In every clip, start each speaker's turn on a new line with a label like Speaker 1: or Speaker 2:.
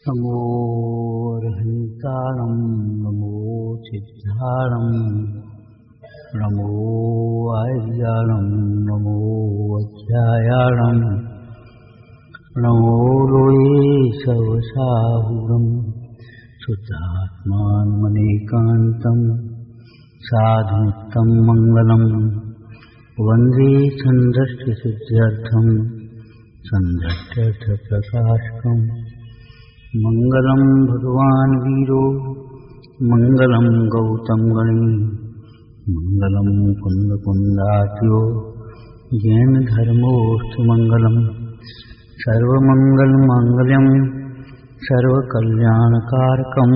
Speaker 1: नमो अर्हन्ताणं नमो सिद्धाणं नमो आर्याणं नमो अध्यायाणं नमो लोये सवसाहुरं शुद्धात्मानमनेकान्तं साधुतं मङ्गलं वन्दे सन्दष्टसिद्ध्यर्थं सन्दष्ट्यर्थप्रकाशकम् मंगलम भगवान वीरो मंगलम गौतम गणी मंगलम कुंद कुंदात्यो जैन धर्मोस्त मंगलम सर्वमंगल मांगल्यम सर्वकल्याणकारकम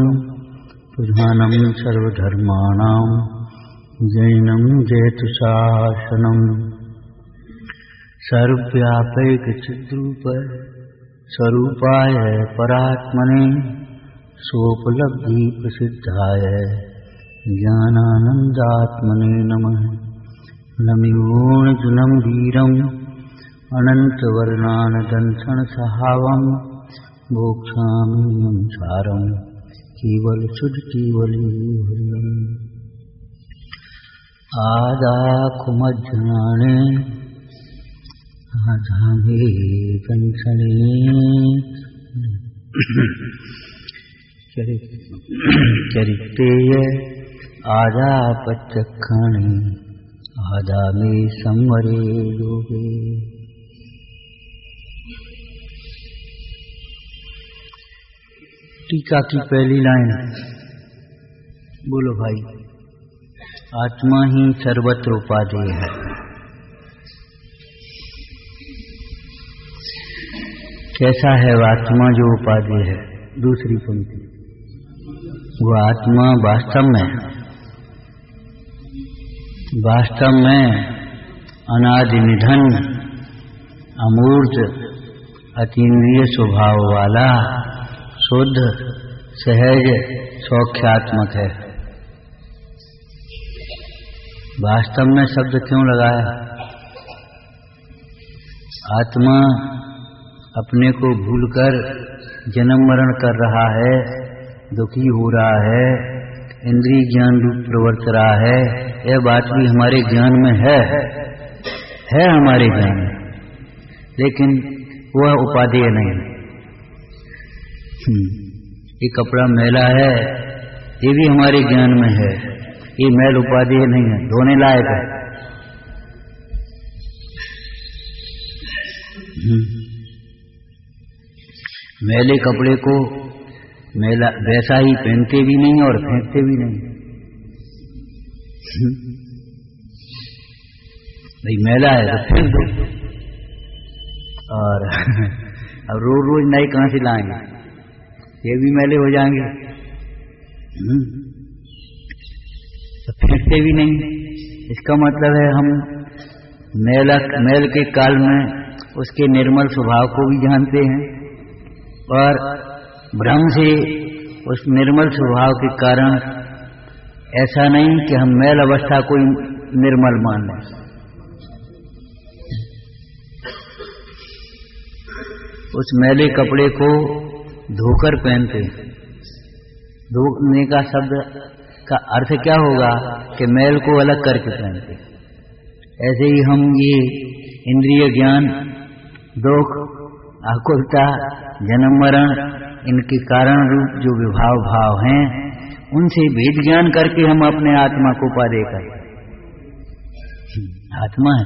Speaker 1: प्रधानम सर्वधर्माणां जैनम जयतुशासनम सर्वव्यापक चिद्रूप स्वरूपाय परात्मने सोपलब्धि प्रसिद्धाय ज्ञानानंदात्मने नमः। नमोऽर्जुनं वीरं अनंतवर्णानदंसन सहावं मोक्षामि सारं केवल शुद्ध केवली आदाकुमज्ञाने आधामे कंसने चरितेय आदापचक्षणे आदामे संवरे योगे। टीका की पहली लाइन बोलो भाई। आत्मा ही सर्वत्र उपादेय है। कैसा है आत्मा जो उपादेय है? दूसरी पंक्ति, वो आत्मा वास्तव में अनादि निधन अमूर्त अतीन्द्रिय स्वभाव वाला शुद्ध सहज सौख्यात्मक है। वास्तव में शब्द क्यों लगाया? आत्मा अपने को भूलकर जन्म मरण कर रहा है, दुखी हो रहा है, इंद्रिय ज्ञान रूप प्रवर्त रहा है। यह बात भी हमारे ज्ञान में है हमारे ज्ञान में, लेकिन वह उपादेय नहीं। ये कपड़ा मैला है, ये भी हमारे ज्ञान में है, ये मैल उपादेय नहीं है, धोने लायक है। मैले कपड़े को मैला वैसा ही पहनते भी नहीं और फेंकते भी नहीं। भाई मैला है तो फेंक दो, और अब रोज रोज नए कहां से लाएंगे? ये भी मैले हो जाएंगे, तो फेंकते भी नहीं। इसका मतलब है हम मैल के काल में उसके निर्मल स्वभाव को भी जानते हैं, और भ्रम से उस निर्मल स्वभाव के कारण ऐसा नहीं कि हम मैल अवस्था को निर्मल मान लें। उस मैले कपड़े को धोकर पहनते। धोने का शब्द का अर्थ क्या होगा कि मैल को अलग करके पहनते। ऐसे ही हम ये इंद्रिय ज्ञान, दुख, आकुलता, जन्म मरण, इनके कारण रूप जो विभाव भाव हैं, उनसे भेद ज्ञान करके हम अपने आत्मा को उपादेय करते। आत्मा है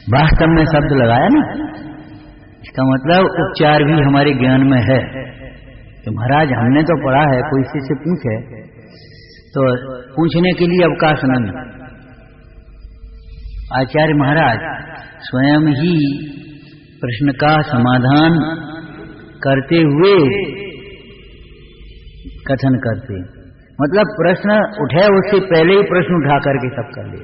Speaker 1: वास्तव में शब्द लगाया ना, इसका मतलब उपचार भी हमारे ज्ञान में है। तो महाराज हमने तो पढ़ा है, कोई से पूछे तो पूछने के लिए अवकाश नहीं। आचार्य महाराज स्वयं ही प्रश्न का समाधान करते हुए कथन करते, मतलब प्रश्न उठे उससे पहले ही प्रश्न उठा करके सब कर ले।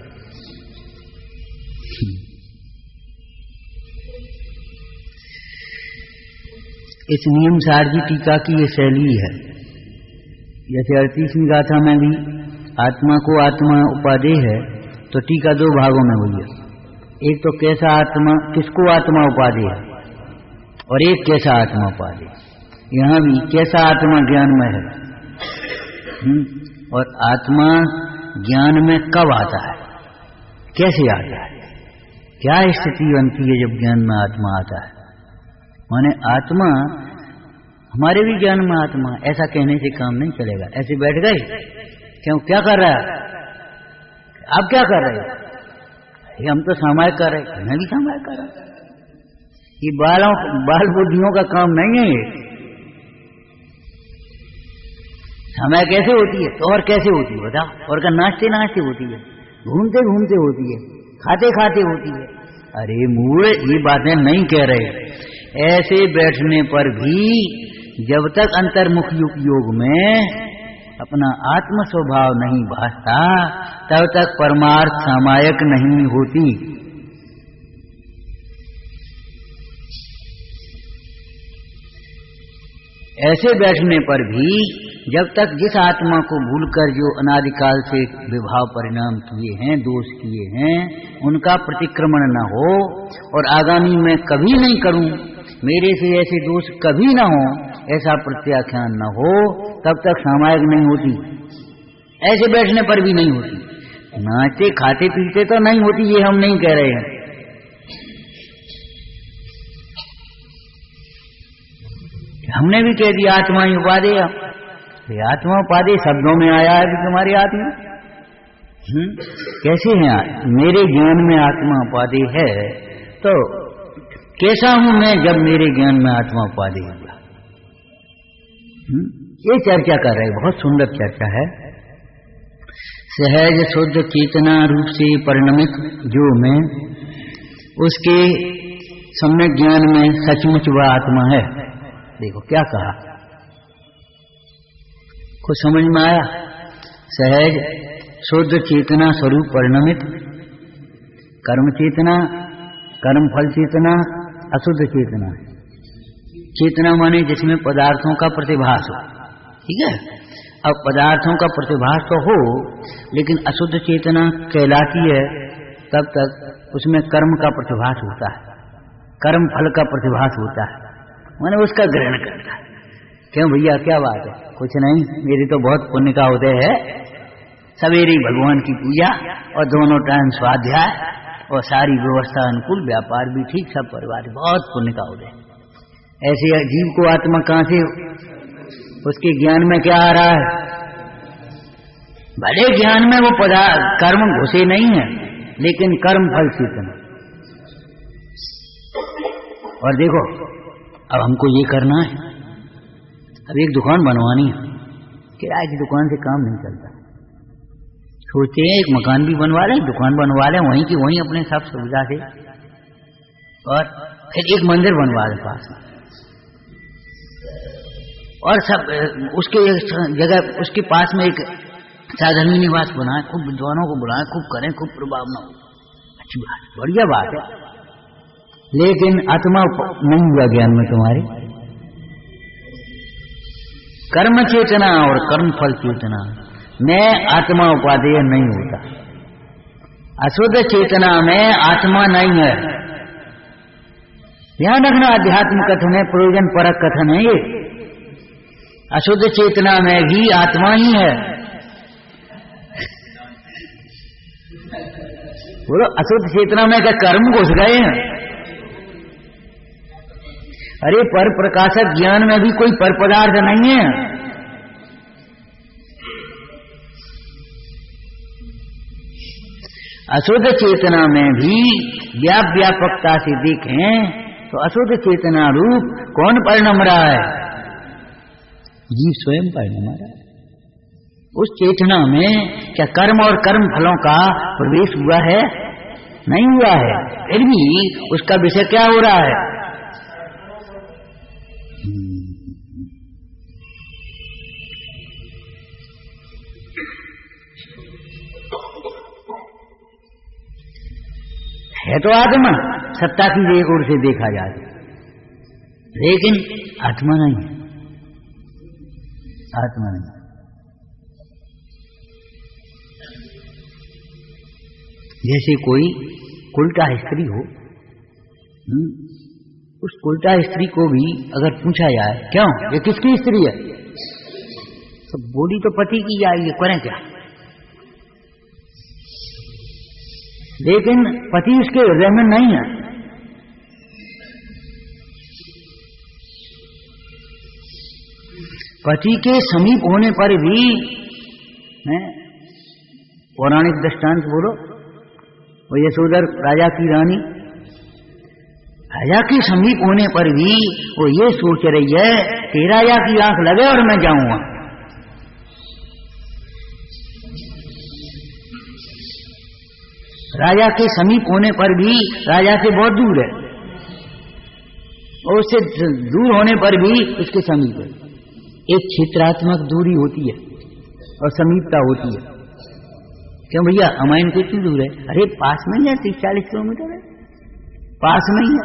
Speaker 1: इस नियम सार की टीका की ये शैली है। जैसे 38वीं गाथा में भी आत्मा को आत्मा उपादेय है, तो टीका दो भागों में हुई है। एक तो कैसा आत्मा, किसको आत्मा उपादेय है, और एक कैसा आत्मा उपादेय। यहाँ भी कैसा आत्मा ज्ञान में है, और आत्मा ज्ञान में कब आता है, कैसे आता है, क्या स्थिति बनती है जब ज्ञान में आत्मा आता है। माने आत्मा हमारे भी ज्ञान में आत्मा, ऐसा कहने से काम नहीं चलेगा। ऐसे बैठ गए, क्यों, क्या कर रहा है, आप क्या कर रहे हो, हम तो सामायिक कर रहे, मैं भी सामायिक कर रहा। ये बाल बुद्धियों का काम नहीं है। ये समय कैसे होती है तो और कैसे होती है बता, और का नाचते नाचते होती है, घूमते घूमते होती है, खाते खाते होती है। अरे मूल ये बातें नहीं कह रहे। ऐसे बैठने पर भी जब तक अंतर्मुख योग में अपना आत्म स्वभाव नहीं भासता तब तक परमार्थ सामायिक नहीं होती। ऐसे बैठने पर भी जब तक जिस आत्मा को भूलकर जो अनादिकाल से विभाव परिणाम किए हैं, दोष किए हैं, उनका प्रतिक्रमण न हो, और आगामी मैं कभी नहीं करूं, मेरे से ऐसे दोष कभी न हो, ऐसा प्रत्याख्यान न हो, तब तक सामायिक नहीं होती। ऐसे बैठने पर भी नहीं होती। नाचते खाते पीते तो नहीं होती, ये हम नहीं कह रहे हैं। हमने भी कह दिया आत्मा ही उपादेय। आत्मा उपादेय शब्दों में आया है भी तुम्हारी आत्मा। कैसे है मेरे ज्ञान में आत्मा उपादेय है, तो कैसा हूं मैं जब मेरे ज्ञान में आत्मा उपादेय हुआ। ये चर्चा कर रहे, बहुत सुंदर चर्चा है। सहज शुद्ध चेतना रूप से परिणमित जो मैं, उसके सम्यक ज्ञान में सचमुच वह आत्मा है। देखो क्या कहा, कुछ समझ में आया। सहज शुद्ध चेतना स्वरूप परिणमित, कर्म चेतना, कर्म फल चेतना, अशुद्ध चेतना। चेतना माने जिसमें पदार्थों का प्रतिभास हो, ठीक है। अब पदार्थों का प्रतिभास तो हो, लेकिन अशुद्ध चेतना कहलाती है तब तक उसमें कर्म का प्रतिभास होता है, कर्म फल का प्रतिभास होता है, माने उसका ग्रहण करता है। क्यों भैया क्या बात है, कुछ नहीं, मेरी तो बहुत पुण्य का उदय है। सवेरे भगवान की पूजा और दोनों टाइम स्वाध्याय और सारी व्यवस्था अनुकूल, व्यापार भी ठीक, सब परिवार, बहुत पुण्य का उदय। ऐसे जीव को आत्मा कहां से, उसके ज्ञान में क्या आ रहा है, भले ज्ञान में वो कर्म घुसे नहीं है, लेकिन कर्म फल चेतना। और देखो अब हमको ये करना है, अब एक दुकान बनवानी है, किराए की दुकान से काम नहीं चलता। सोचते हैं एक मकान भी बनवा लें, दुकान बनवा लें वहीं की वहीं अपने सब सुविधा से, और फिर एक मंदिर बनवा लें पास में, और सब उसके जगह उसके पास में एक साधन निवास बनाए, खूब विद्वानों को बुलाएं, खूब करें, खूब प्रभाव न हो। अच्छी बात, बढ़िया बात है। लेकिन आत्मा नहीं हुआ ज्ञान में तुम्हारी। कर्म चेतना और कर्म फल चेतना में आत्मा उपादेय नहीं होता। अशुद्ध चेतना में आत्मा नहीं है। ध्यान रखना, अध्यात्म कथन है, प्रयोजन परक कथन है ये। अशुद्ध चेतना में भी आत्मा ही है। बोलो अशुद्ध चेतना में क्या कर्म घुस गए हैं? अरे पर प्रकाशक ज्ञान में भी कोई पर पदार्थ नहीं है। अशुद्ध चेतना में भी व्यापकता से देखें तो अशुद्ध चेतना रूप कौन परिणम रहा है? जीव स्वयं परिणम रहा है। उस चेतना में क्या कर्म और कर्म फलों का प्रवेश हुआ है? नहीं हुआ है। फिर भी उसका विषय क्या हो रहा है? है तो आत्मा, सत्ता की एक ओर से देखा जाए, लेकिन आत्मा नहीं है। आत्मा नहीं। जैसे कोई उल्टा स्त्री हो, उस उल्टा स्त्री को भी अगर पूछा जाए क्यों ये किसकी स्त्री है, तो बोली तो पति की आई है, करें क्या। लेकिन पति उसके हृदय में नहीं है। पति के समीप होने पर भी पौराणिक दृष्टांत बोलो, वो यशोदा राजा की रानी, राजा के समीप होने पर भी वो ये सोच रही है कि राजा की आंख लगे और मैं जाऊंगा। राजा के समीप होने पर भी राजा से बहुत दूर है, और उससे दूर होने पर भी उसके समीप है। एक क्षेत्रात्मक दूरी होती है और समीपता होती है। क्यों भैया अमाइन कितनी दूर है, अरे पास में ही है, 30-40 किलोमीटर है, पास में ही है।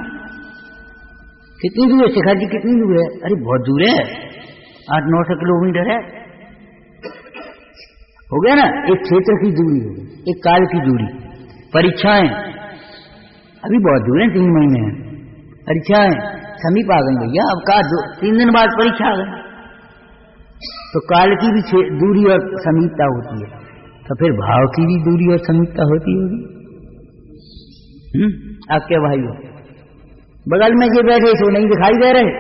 Speaker 1: कितनी दूर है शिखा जी, कितनी दूर है, अरे बहुत दूर है, 800-900 किलोमीटर है। हो गया ना, एक क्षेत्र की दूरी हो गई, एक काल की दूरी। परीक्षाएं अभी बहुत दूर है, 3 महीने हैं, परीक्षाएं समीप आ गई भैया, अब का 3 दिन बाद परीक्षा आ गई। तो काल की भी दूरी और समीपता होती है, तो फिर भाव की भी दूरी और समीपता होती होगी। आप क्या भाइयों, बगल में जो बैठे सो नहीं दिखाई दे रहे।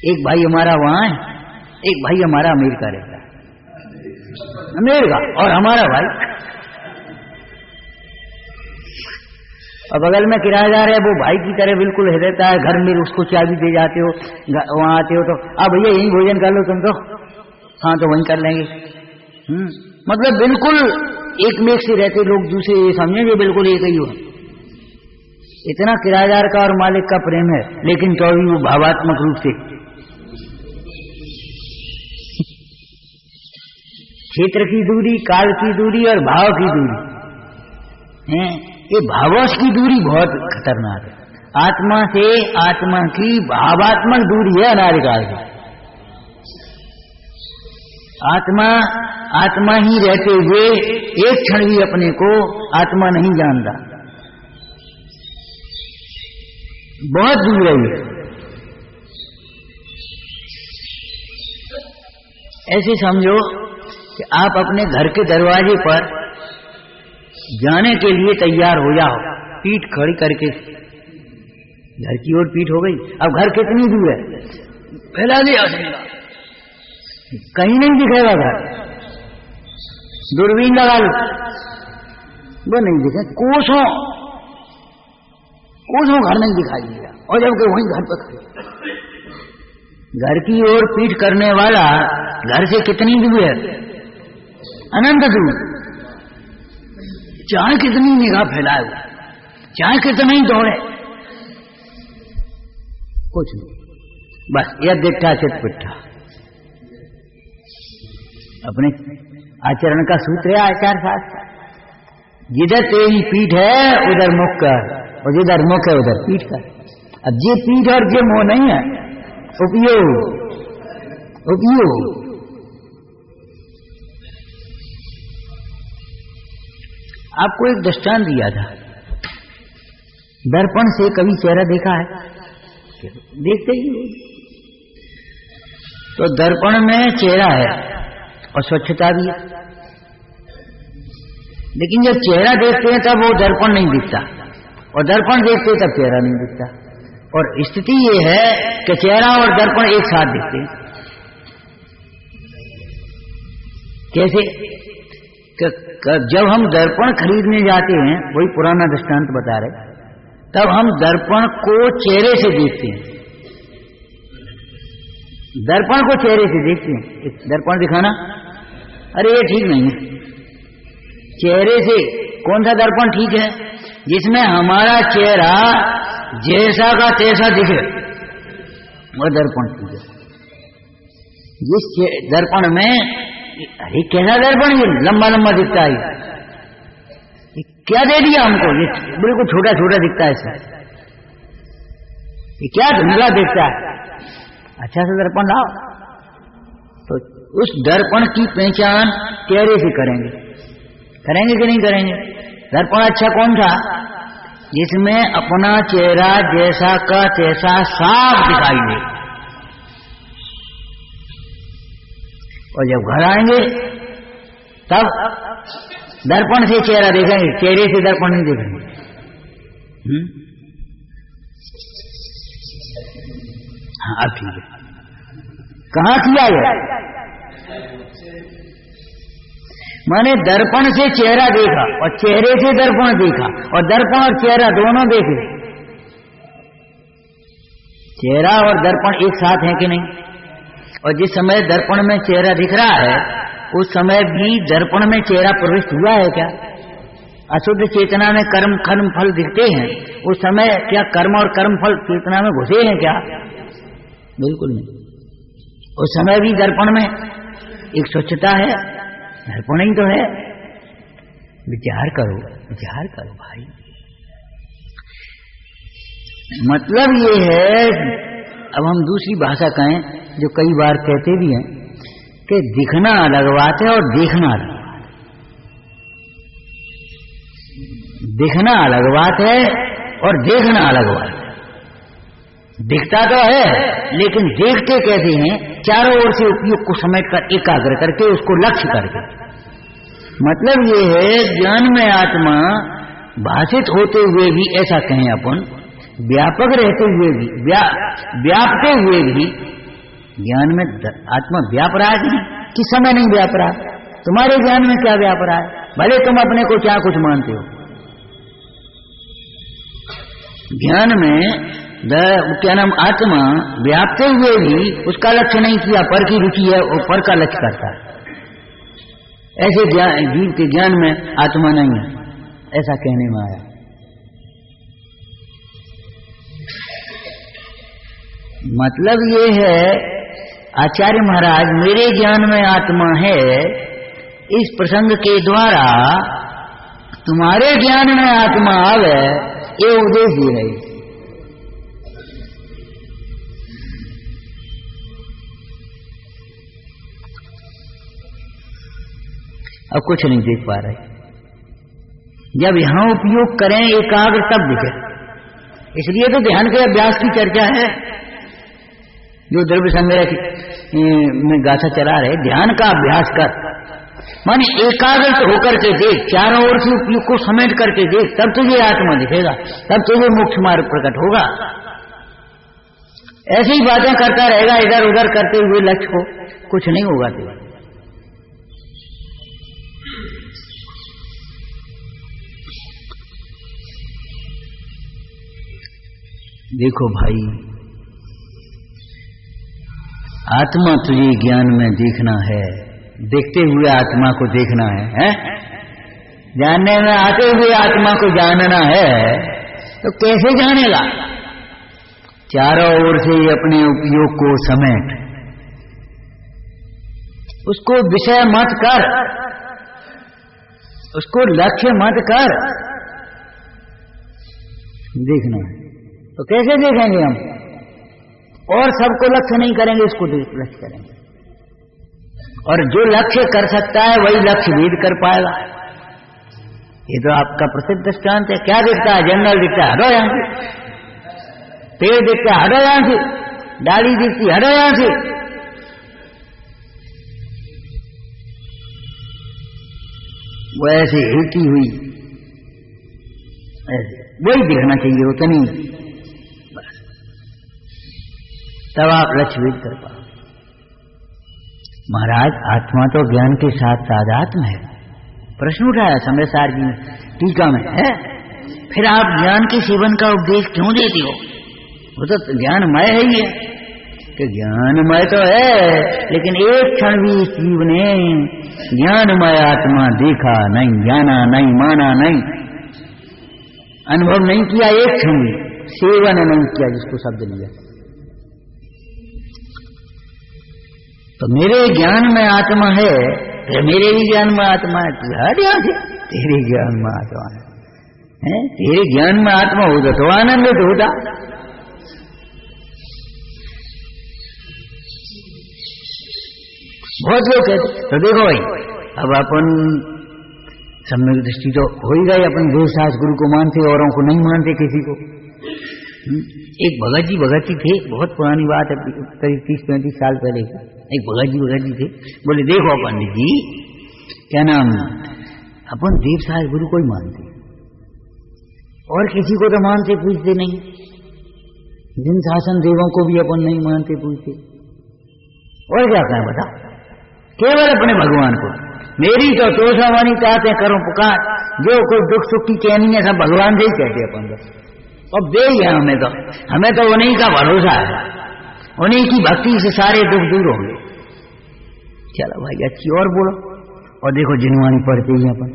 Speaker 1: एक भाई हमारा वहां है, एक भाई हमारा अमेरिका रहता है, अमेरिका, और हमारा भाई और बगल में किराएदार है, वो भाई की तरह बिल्कुल रहता है। घर में उसको चाबी दे जाते हो, वहां आते हो तो भैया यही भोजन कर लो तुम तो, हाँ तो वहीं कर लेंगे। मतलब बिल्कुल एक में से रहते लोग, दूसरे ये समझेंगे बिल्कुल एक ही हो। इतना किराएदार का और मालिक का प्रेम है, लेकिन तो भी वो भावात्मक रूप से क्षेत्र की दूरी, काल की दूरी और भाव की दूरी है। ये भावों की दूरी बहुत खतरनाक है। आत्मा से आत्मा की भावात्मक दूरी है अनादिकाल की। आत्मा ही रहते हुए एक क्षण भी अपने को आत्मा नहीं जानता, बहुत दूर है ये। ऐसे समझो कि आप अपने घर के दरवाजे पर जाने के लिए तैयार हो जाओ, पीठ खड़ी करके, घर की ओर पीठ हो गई। अब घर कितनी दूर है, फैला दिया, कहीं नहीं दिखेगा घर, दूरबीन लगा लो वो नहीं दिखे, कोसों घर नहीं दिखाई दिया, और जबकि वहीं घर पर घर की ओर पीठ करने वाला घर से कितनी दूर है, अनंत दूर। चाहे कितनी निगाह फैलाए, चाहे कितना ही दौड़े, कुछ नहीं, बस यह दिट्ठा चितपिट्ठा। अपने आचरण का सूत्र है आचार शास्त्र, जिधर तेरी पीठ है उधर मुख कर, और जिधर मुख है उधर पीठ कर। अब ये पीठ और ये मुंह नहीं है, उपयोग। आपको एक दृष्टांत दिया था, दर्पण से कभी चेहरा देखा है? देखते ही। तो दर्पण में चेहरा है और स्वच्छता भी है, लेकिन जब चेहरा देखते हैं तब वो दर्पण नहीं दिखता, और दर्पण देखते तब चेहरा नहीं दिखता। और स्थिति ये है कि चेहरा और दर्पण एक साथ दिखते हैं। कैसे? जब हम दर्पण खरीदने जाते हैं, वही पुराना दृष्टांत बता रहे, तब हम दर्पण को चेहरे से देखते हैं, दर्पण को चेहरे से देखते हैं। दर्पण दिखाना, अरे ये ठीक नहीं है। चेहरे से कौन सा दर्पण ठीक है? जिसमें हमारा चेहरा जैसा का तैसा दिखे, वह दर्पण ठीक है। जिस दर्पण में, अरे कैसा दर्पण ये लंबा लंबा दिखता है, ये क्या दे दिया हमको, ये बिल्कुल छोटा छोटा दिखता है इसमें, ये क्या धुंधला दिखता है, अच्छा सा दर्पण लाओ। तो उस दर्पण की पहचान चेहरे से करेंगे कि नहीं करेंगे? दर्पण अच्छा कौन था? जिसमें अपना चेहरा जैसा का तैसा साफ दिखाई दे। और जब घर आएंगे तब दर्पण से चेहरा देखेंगे, चेहरे से दर्पण नहीं देखेंगे। हाँ अब ठीक है। कहाँ किया है? माने दर्पण से चेहरा देखा और चेहरे से दर्पण देखा और दर्पण और चेहरा दोनों देखे। चेहरा और दर्पण एक साथ है कि नहीं? और जिस समय दर्पण में चेहरा दिख रहा है उस समय भी दर्पण में चेहरा प्रविष्ट हुआ है क्या? अशुद्ध चेतना में कर्म कर्म फल दिखते हैं, उस समय क्या कर्म और कर्म फल चेतना में घुसे हैं क्या? बिल्कुल नहीं। उस समय भी दर्पण में एक स्वच्छता है, दर्पण ही तो है। विचार करो भाई। मतलब ये है, अब हम दूसरी भाषा कहें जो कई बार कहते भी हैं कि दिखना अलग बात है और देखना अलग बात है। दिखना अलग बात है और देखना अलग बात है। दिखता तो है लेकिन देखते कैसे हैं? चारों ओर से उपयोग को समेटकर एकाग्र करके उसको लक्ष्य करके। मतलब ये है ज्ञान में आत्मा भाषित होते हुए भी, ऐसा कहें अपन, व्यापक रहते हुए भी, व्यापते हुए भी ज्ञान में आत्मा व्याप रहा है कि समय नहीं व्याप रहा? तुम्हारे ज्ञान में क्या व्याप रहा है? भले तुम अपने को क्या कुछ मानते हो, ज्ञान में क्या नाम आत्मा व्यापते हुए भी उसका लक्ष्य नहीं किया, पर की रुचि है और पर का लक्ष्य करता है। ऐसे जीव के ज्ञान में आत्मा नहीं है, ऐसा कहने में आया। मतलब ये है आचार्य महाराज, मेरे ज्ञान में आत्मा है, इस प्रसंग के द्वारा तुम्हारे ज्ञान में आत्मा आवे, ये उपदेश ही है। अब कुछ नहीं देख पा रहे। जब यहां उपयोग करें एकाग्र तब दिखे। इसलिए तो ध्यान के अभ्यास की चर्चा है, जो द्रव्य संग्रह में गाथा चला रहे। ध्यान का अभ्यास कर, माने एकाग्र होकर के देख, चारों ओर से उपयोग को समेट करके देख, तब तुझे आत्मा दिखेगा, तब तुझे मोक्ष मार्ग प्रकट होगा। ऐसी ही बातें करता रहेगा इधर उधर करते हुए लक्ष्य को, कुछ नहीं होगा तेरा। देखो भाई, आत्मा तुझे ज्ञान में देखना है, देखते हुए आत्मा को देखना है? जानने में आते हुए आत्मा को जानना है, तो कैसे जानेगा? चारों ओर से अपने उपयोग को समेट, उसको विषय मत कर, उसको लक्ष्य मत कर, देखना है। तो कैसे देखेंगे हम? और सबको लक्ष्य नहीं करेंगे, इसको लक्ष्य करेंगे। और जो लक्ष्य कर सकता है वही लक्ष्य भेद कर पाएगा। ये तो आपका प्रसिद्ध दृष्टांत है। क्या दिखता है? जंगल दिखता है, हटो यहां से। पेड़ दिखता है, हटो यहां से। डाली दिखती, हटो यहां से। वो ऐसे हिलती हुई, ऐसे वही दिखना चाहिए, उतनी, तब आप लक्ष्य भेद कर पाओ। महाराज, आत्मा तो ज्ञान के साथ तादात्म्य है। प्रश्न उठाया समय सार जी टीका में है। फिर आप ज्ञान के सेवन का उपदेश क्यों देते हो? वो तो ज्ञानमय है ही है। कि ज्ञानमय तो है, लेकिन एक क्षण भी इस जीव ने ज्ञानमय आत्मा देखा नहीं, जाना नहीं, माना नहीं, अनुभव नहीं किया, एक क्षण भी सेवन नहीं किया, जिसको शब्द लिया। तो मेरे ज्ञान में आत्मा है, फिर मेरे भी ज्ञान में आत्मा है, हट यहां से। तेरे ज्ञान में आत्मा है, तेरे ज्ञान में आत्मा होता तो आनंदित होता। बहुत लोग कहते। तो देखो भाई, अब अपन सम्यक दृष्टि तो हो ही गई, अपन देव सास गुरु को मानते, औरों को नहीं मानते किसी को। एक भगत जी थे, बहुत पुरानी बात है, करीब 30-35 साल पहले की। एक भगत जी थे, बोले देखो पंडित जी, क्या नाम, अपन देव सास गुरु को ही मानते और किसी को तो मानते पूछते नहीं, जिन शासन देवों को भी अपन नहीं मानते पूछते, और क्या कहें बता, केवल अपने भगवान को। मेरी तो तोषावानी चाहते करो पुकार, जो कोई दुख सुख की कहनी है सब भगवान से ही कहते अपन तो। अब दे ही है हमें तो उन्हीं का भरोसा है, उन्हीं की भक्ति से सारे दुख दूर होंगे। चलो भाई अच्छी और बोलो। और देखो जिनवानी पढ़ते ही अपन,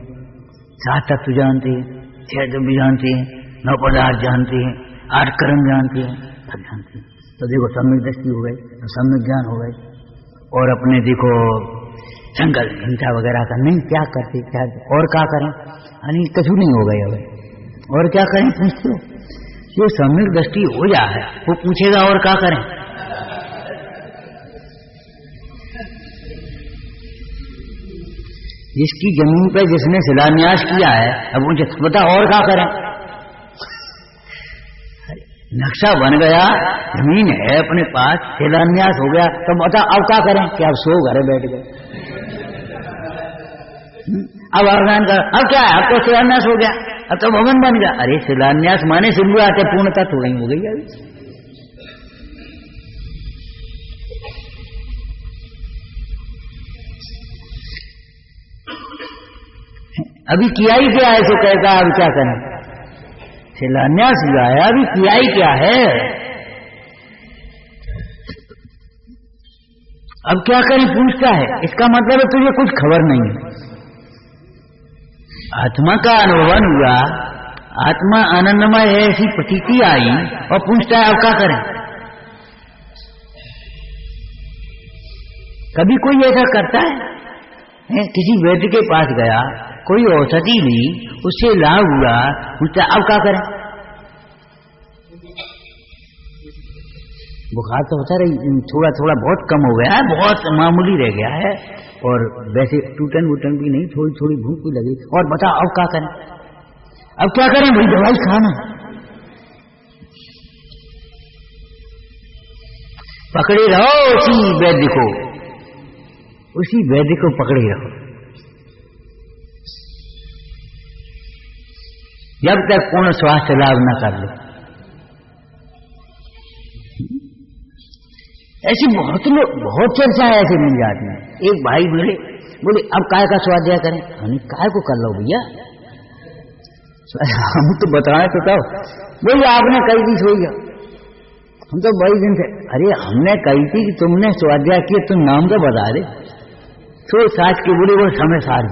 Speaker 1: 7 तत्व जानते हैं, 6 तत्व भी जानते हैं, 9 पदार्थ जानते हैं, 8 कर्म जानते हैं, सब जानते हैं। तो देखो सम्यक दृष्टि हो गई, तो सम्यक ज्ञान हो गई। और अपने देखो संकल्प हिंसा वगैरह का नहीं, क्या करते, क्या और क्या करें, यानी कछु नहीं हो गए अब और क्या करें पूछते हो। जो सम्यक दृष्टि हो जाए वो पूछेगा और क्या करें। जिसकी जमीन पे जिसने शिलान्यास किया है, अब मुझे बता और क्या करें। नक्शा बन गया, जमीन है अपने पास, शिलान्यास हो गया, तो बता अब क्या करें कि अब सो घरे बैठ गए। अब अरदान कर, अब क्या है, अब तो शिलान्यास हो गया, अब तो भवन बन गया। अरे शिलान्यास माने सिंधु आते पूर्णता थोड़ी हो गई अभी किया ही क्या है, सो कहता अब क्या करें, शिलान्यास हुआ है, अभी किया ही क्या है, अब क्या करें पूछता है। इसका मतलब है तुझे कुछ खबर नहीं है। आत्मा का अनुभव हुआ, आत्मा आनंदमय है ऐसी प्रतीति आई और पूछता है अब क्या करें। कभी कोई ऐसा करता है? किसी वैद्य के पास गया, कोई औषधि ली, उससे लाभ हुआ, पूछता अब क्या करें। बुखार तो होता रही, थोड़ा थोड़ा बहुत कम हो गया है, बहुत मामूली रह गया है, और वैसे टूटन वूटन भी नहीं, थोड़ी थोड़ी भूख भी लगी, और बता अब क्या करें। अब क्या करें भाई, दवाई खाना। पकड़े रहो उसी वैद्य को, उसी वैद्य को पकड़े रहो जब तक पूर्ण स्वास्थ्य लाभ न कर लो। ऐसी बहुत चर्चा है, ऐसे मिल जाती है। एक भाई मिले, बोले अब काय का स्वाध्याय करें। हमने काय को कर लो भैया, हम तो बताएं तो तब। बोले आपने कही थी सोई, हम तो बड़ी दिन से, अरे हमने कही थी कि तुमने स्वाध्याय किया, तुम नाम तो बता दे। तो सास के बोले वो समय सार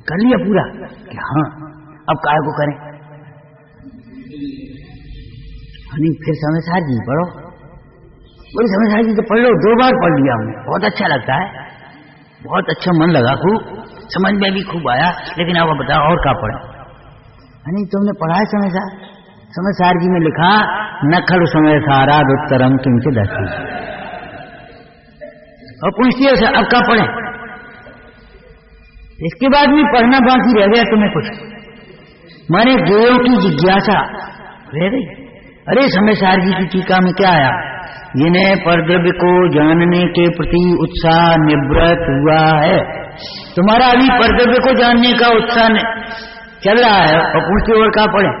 Speaker 1: कर लिया पूरा कि हाँ अब काय को करें। फिर समय सार जी पढ़ो, बोले समय सार जी तो पढ़ लो, 2 बार पढ़ लिया हमने, बहुत अच्छा लगता है, बहुत अच्छा मन लगा, खूब समझ में भी खूब आया, लेकिन अब बताओ और क्या पढ़े। तुमने पढ़ा है समय सार जी में लिखा न खल समय साराद उत्तरम किंचित दस्ती, और पूछती है अब क्या पढ़े। इसके बाद भी पढ़ना बाकी रह गया तुम्हें कुछ, माने देवों की जिज्ञासा रह गई। अरे समय सार जी की टीका में क्या आया, जिन्हें परद्रव्य को जानने के प्रति उत्साह निवृत्त हुआ है। तुम्हारा अभी परद्रव्य को जानने का उत्साह चल रहा है, और पूछते और क्या पढ़े।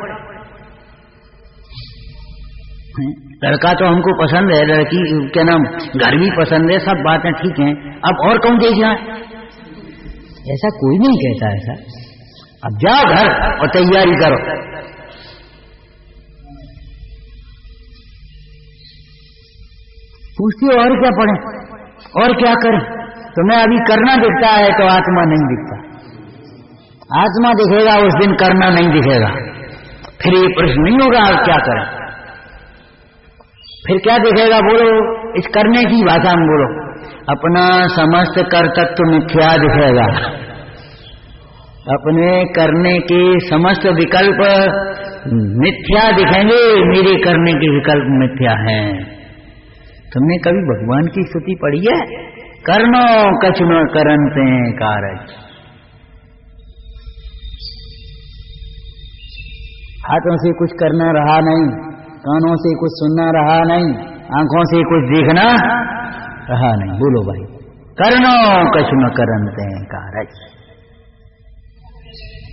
Speaker 1: लड़का तो हमको पसंद है, लड़की क्या नाम घर भी पसंद है, सब बातें ठीक हैं, अब और कौन देखना। ऐसा कोई नहीं कहता ऐसा। अब जाओ घर और तैयारी करो। पूछती और क्या पढ़े और क्या करें। तुम्हें अभी करना दिखता है तो आत्मा नहीं दिखता, आत्मा दिखेगा उस दिन करना नहीं दिखेगा। फिर ये प्रश्न नहीं होगा अब क्या करें, फिर क्या दिखेगा बोलो, इस करने की भाषा में बोलो। अपना समस्त कर्तव्य मिथ्या दिखेगा, अपने करने के समस्त विकल्प मिथ्या दिखेंगे, मेरे करने के विकल्प मिथ्या हैं। तुमने कभी भगवान की स्तुति पढ़ी है, करनो कछ न करनते कारज। हाथों से कुछ करना रहा नहीं, कानों से कुछ सुनना रहा नहीं, आंखों से कुछ देखना रहा नहीं। बोलो भाई, करनो कछु न करनते कारज।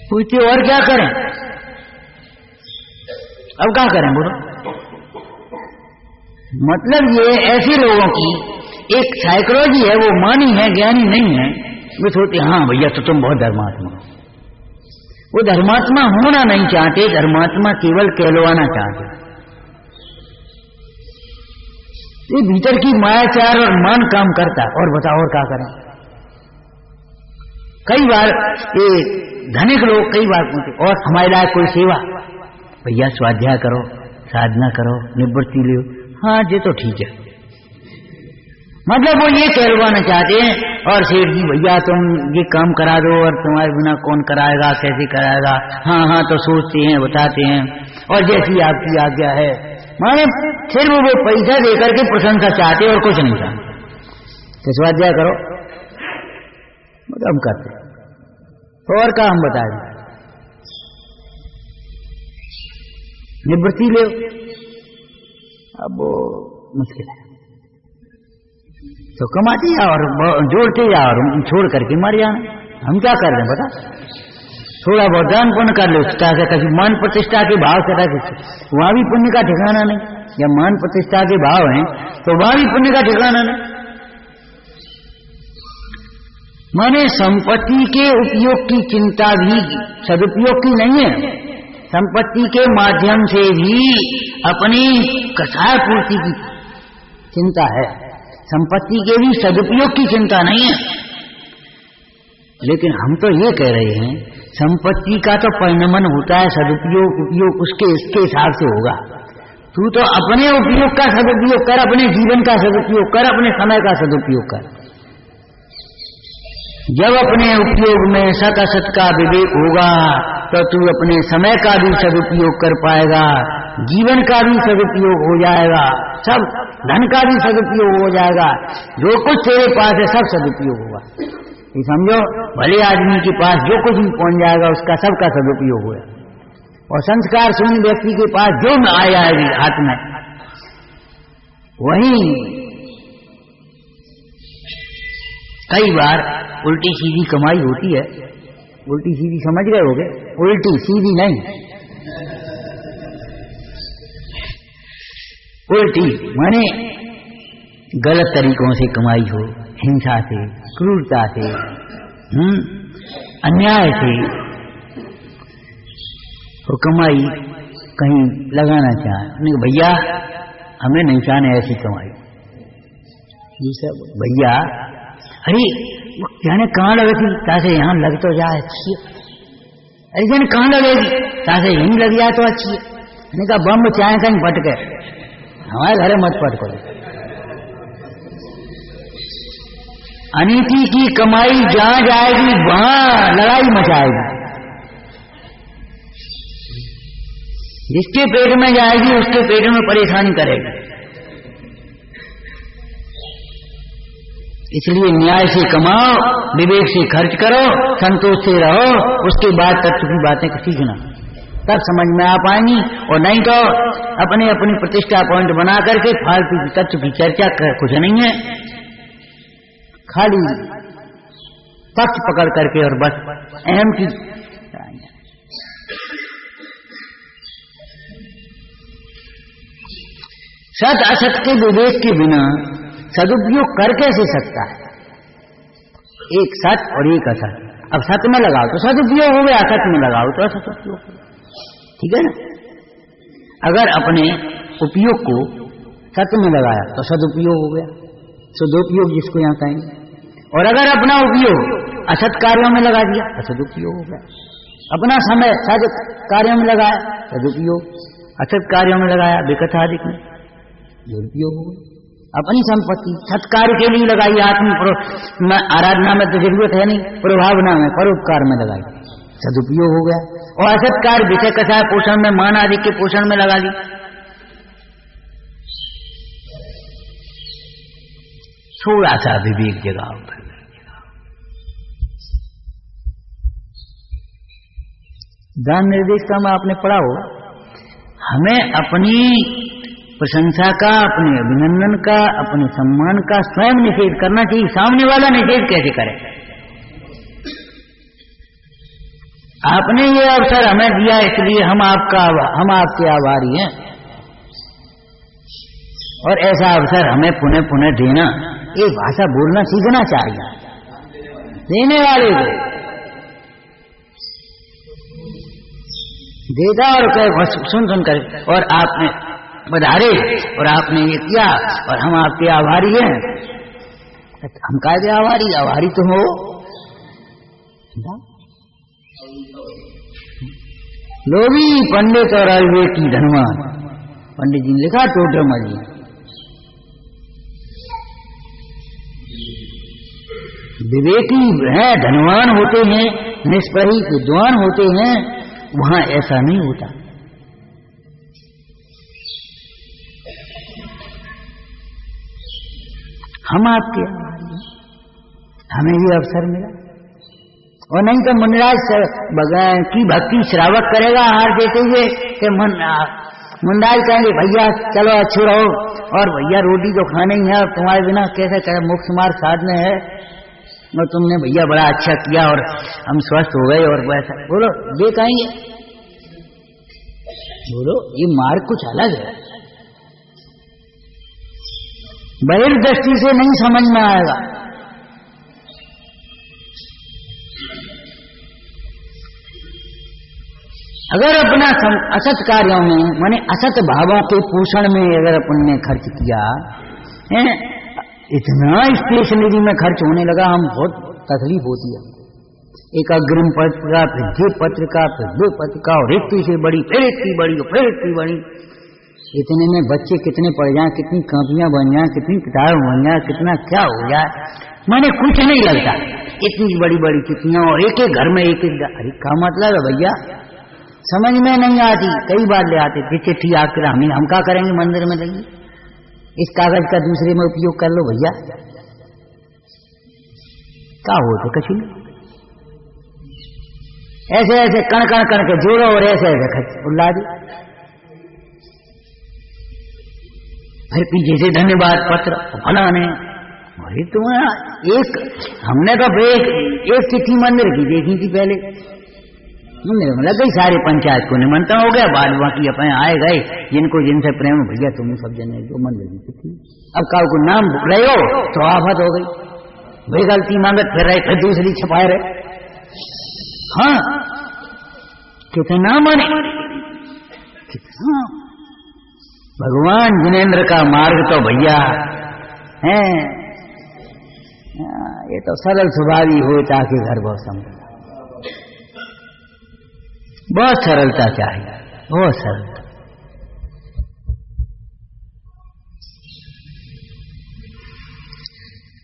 Speaker 1: पूछते और क्या करें, अब क्या करें बोलो। मतलब ये ऐसे लोगों की एक साइकोलॉजी है, वो मानी है, ज्ञानी नहीं है। वो सोचते हाँ भैया तो तुम बहुत धर्मात्मा। वो धर्मात्मा होना नहीं चाहते, धर्मात्मा केवल कहलवाना चाहते। ये भीतर की मायाचार और मान काम करता। और बताओ और क्या करें। कई बार ये धनिक लोग कई बार पूछते और हमारे लायक कोई सेवा, भैया स्वाध्याय करो, साधना करो, निवृत्ति लो। हाँ ये तो ठीक है। मतलब वो ये कहलवाना चाहते हैं। और सेठ जी भैया तुम ये काम करा दो, और तुम्हारे बिना कौन कराएगा, कैसे कराएगा। हाँ हाँ तो सोचते हैं, बताते हैं, और जैसी आपकी आज्ञा है। माने सिर्फ वो पैसा देकर के प्रशंसा चाहते और कुछ नहीं चाहते। तो स्वाध्याय करो, मतलब हम करते और का हम बता दें। निवृत्ति ले, अब वो मुश्किल है। तो कमाते जा और जोड़ते जा और छोड़ करके मर जाना। हम क्या कर रहे हैं बता। थोड़ा बहुत दान पुण्य कर लो, से कभी मान प्रतिष्ठा के भाव से रखे, वहां भी पुण्य का ठिकाना नहीं। जब मान प्रतिष्ठा के भाव हैं तो वहां भी पुण्य का ठिकाना नहीं। माने संपत्ति के उपयोग की चिंता भी सदुपयोग की नहीं है। संपत्ति के माध्यम से भी अपनी कसाय पूर्ति की चिंता है, संपत्ति के भी सदुपयोग की चिंता नहीं है। लेकिन हम तो ये कह रहे हैं संपत्ति का तो परिणमन होता है, सदुपयोग उपयोग उसके इसके हिसाब से होगा। तू तो अपने उपयोग का सदुपयोग कर, अपने जीवन का सदुपयोग कर, अपने समय का सदुपयोग कर। जब अपने उपयोग में सत असत का विवेक होगा तो तू अपने समय का भी सदुपयोग कर पाएगा, जीवन का भी सदुपयोग हो जाएगा, सब धन का भी सदुपयोग हो जाएगा। जो कुछ तेरे पास है सब सदुपयोग होगा। ये समझो, भले आदमी के पास जो कुछ भी पहुंच जाएगा उसका सबका सदुपयोग होगा। और संस्कार शून्य व्यक्ति के पास जो आया है हाथ में वही कई बार उल्टी सीधी कमाई होती है। उल्टी सीधी समझ गए होगे, उल्टी सीधी नहीं, उल्टी माने गलत तरीकों से कमाई हो, हिंसा से, क्रूरता से, अन्याय से वो कमाई कहीं लगाना चाहे। भैया हमें नहीं चाहने ऐसी कमाई। भैया अरे जाने कहाँ लगे थी, तासे यहाँ लग तो जाए अच्छी है। अरे जाने कहाँ लगेगी, तासे यहीं लग जाए तो अच्छी है। मैंने कहा बम चाहे कहीं फट गए, हमारे घरे मत फट करो। अनीति की कमाई जहां जाएगी वहां लड़ाई मचाएगी। जिसके पेट में जाएगी उसके पेट में परेशानी करेगी। इसलिए न्याय से कमाओ, विवेक से खर्च करो, संतोष से रहो, उसके बाद तत्व की बातें सीखना, तब समझ में आ पाएंगी। और नहीं तो अपने अपनी प्रतिष्ठा पॉइंट बना करके फालतू की तत्व की चर्चा कुछ नहीं है, खाली पक्ष पकड़ करके और बस अहम की। सत असत के विवेक के बिना सदुपयोग कर कैसे सकता है। एक सत और एक असत, अब सत में लगाओ तो सदुपयोग हो गया, असत में लगाओ तो असदुपयोग हो गया। ठीक है ना। अगर अपने उपयोग को सत में लगाया तो सदुपयोग हो गया, सदुपयोग जिसको यहाँ कहेंगे। और अगर अपना उपयोग असत कार्यों में लगा दिया तो सदुपयोग हो गया। अपना समय सद कार्यों में लगाया सदुपयोग, असत कार्यों में लगाया विकथादिक में दुरुपयोग हो गया। अपनी संपत्ति सत्कार्य के लिए लगाई, आत्म आराधना में तो जरूरत है नहीं, प्रभावना में परोपकार में लगाई, सदुपयोग हो गया। और असत्कार विषय कथा पोषण में, मान आदि के पोषण में लगा दी, थोड़ा सा विवेक जगाओ। दान निर्देश का में आपने पढ़ा हो, हमें अपनी प्रशंसा का, अपने अभिनंदन का, अपने सम्मान का स्वयं निषेध करना चाहिए। सामने वाला निषेध कैसे करे? आपने ये अवसर हमें दिया, इसलिए हम आपके आभारी हैं। और ऐसा अवसर हमें पुनः पुनः देना, ये भाषा बोलना सीखना चाहिए देने वाले को। देता और कहे सुन कर, और आपने बधारे और आपने ये किया और हम आपके आभारी हैं। हम काहे आभारी? आभारी तो हो। लोभी पंडित और अविवेकी धनवान, पंडित जी ने लिखा टोडरमा जी। विवेकी है, धनवान होते हैं, निष्प्रही विद्वान होते हैं, वहां ऐसा नहीं होता। हम आपके हमें ये अवसर मिला, और नहीं तो मुनिराज भगवान की भक्ति श्रावक करेगा हार देते हुए कि मुनिराज कहेंगे भैया चलो अच्छे रहो, और भैया रोटी तो खाने ही है, तुम्हारे बिना कैसे करे, मुक्त मार्ग साधने है, और तुमने भैया बड़ा अच्छा किया और हम स्वस्थ हो गए। और वैसा बोलो ये कहेंगे, बोलो ये मार्ग कुछ अलग है, बहिर्दृष्टि से नहीं समझ में आएगा। अगर अपना असत कार्यों में, माने असत भावों के पोषण में अगर अपन ने खर्च किया है, इतना स्टेशनरी में खर्च होने लगा, हम बहुत तकलीफ होती है। एक अग्रिम पत्र का, फिर जे पत्र का, फिर दो पत्र का, और इतनी से बड़ी, फिर इतनी बड़ी, फिर इतनी बड़ी। इतने में बच्चे कितने पड़ जाए, कितनी कापियां बन जाए, कितनी किताबें बन जाए, कितना क्या हो जाए, माने कुछ नहीं लगता। इतनी बड़ी बड़ी चिट्ठियां, और एक एक घर में एक एक। अरे क्या मतलब है भैया, समझ में नहीं आती। कई बार ले आते थे चिट्ठी आकर, हम क्या करेंगे, मंदिर में लगी, इस कागज का दूसरे में उपयोग कर लो भैया, क्या हो तो कछु नहीं। ऐसे ऐसे कण कण कण के जोड़ो और ऐसे ऐसे खर्च उल्ला दी। फिर पीछे से धन्यवाद पत्र फलाने। अरे तुम्हारा एक, हमने तो एक चिट्ठी मंदिर की देखी थी पहले, मंदिर में लग गई, सारे पंचायत को निमंत्रण हो गया, बाद बाकी अपने आए गए जिनको जिनसे प्रेम भैया तुम सब जने जो मंदिर की चिट्ठी। अब काऊ को नाम भूल रहे हो तो आफत हो गई, भाई गलती मांगत फिर रहे, फिर दूसरी छपाए रहे। हाँ कितना माने, कितना भगवान जिनेन्द्र का मार्ग तो भैया है, ये तो सरल स्वभावी हो ताकि घर बहुत समझ, बहुत सरलता चाहिए, बहुत सरलता।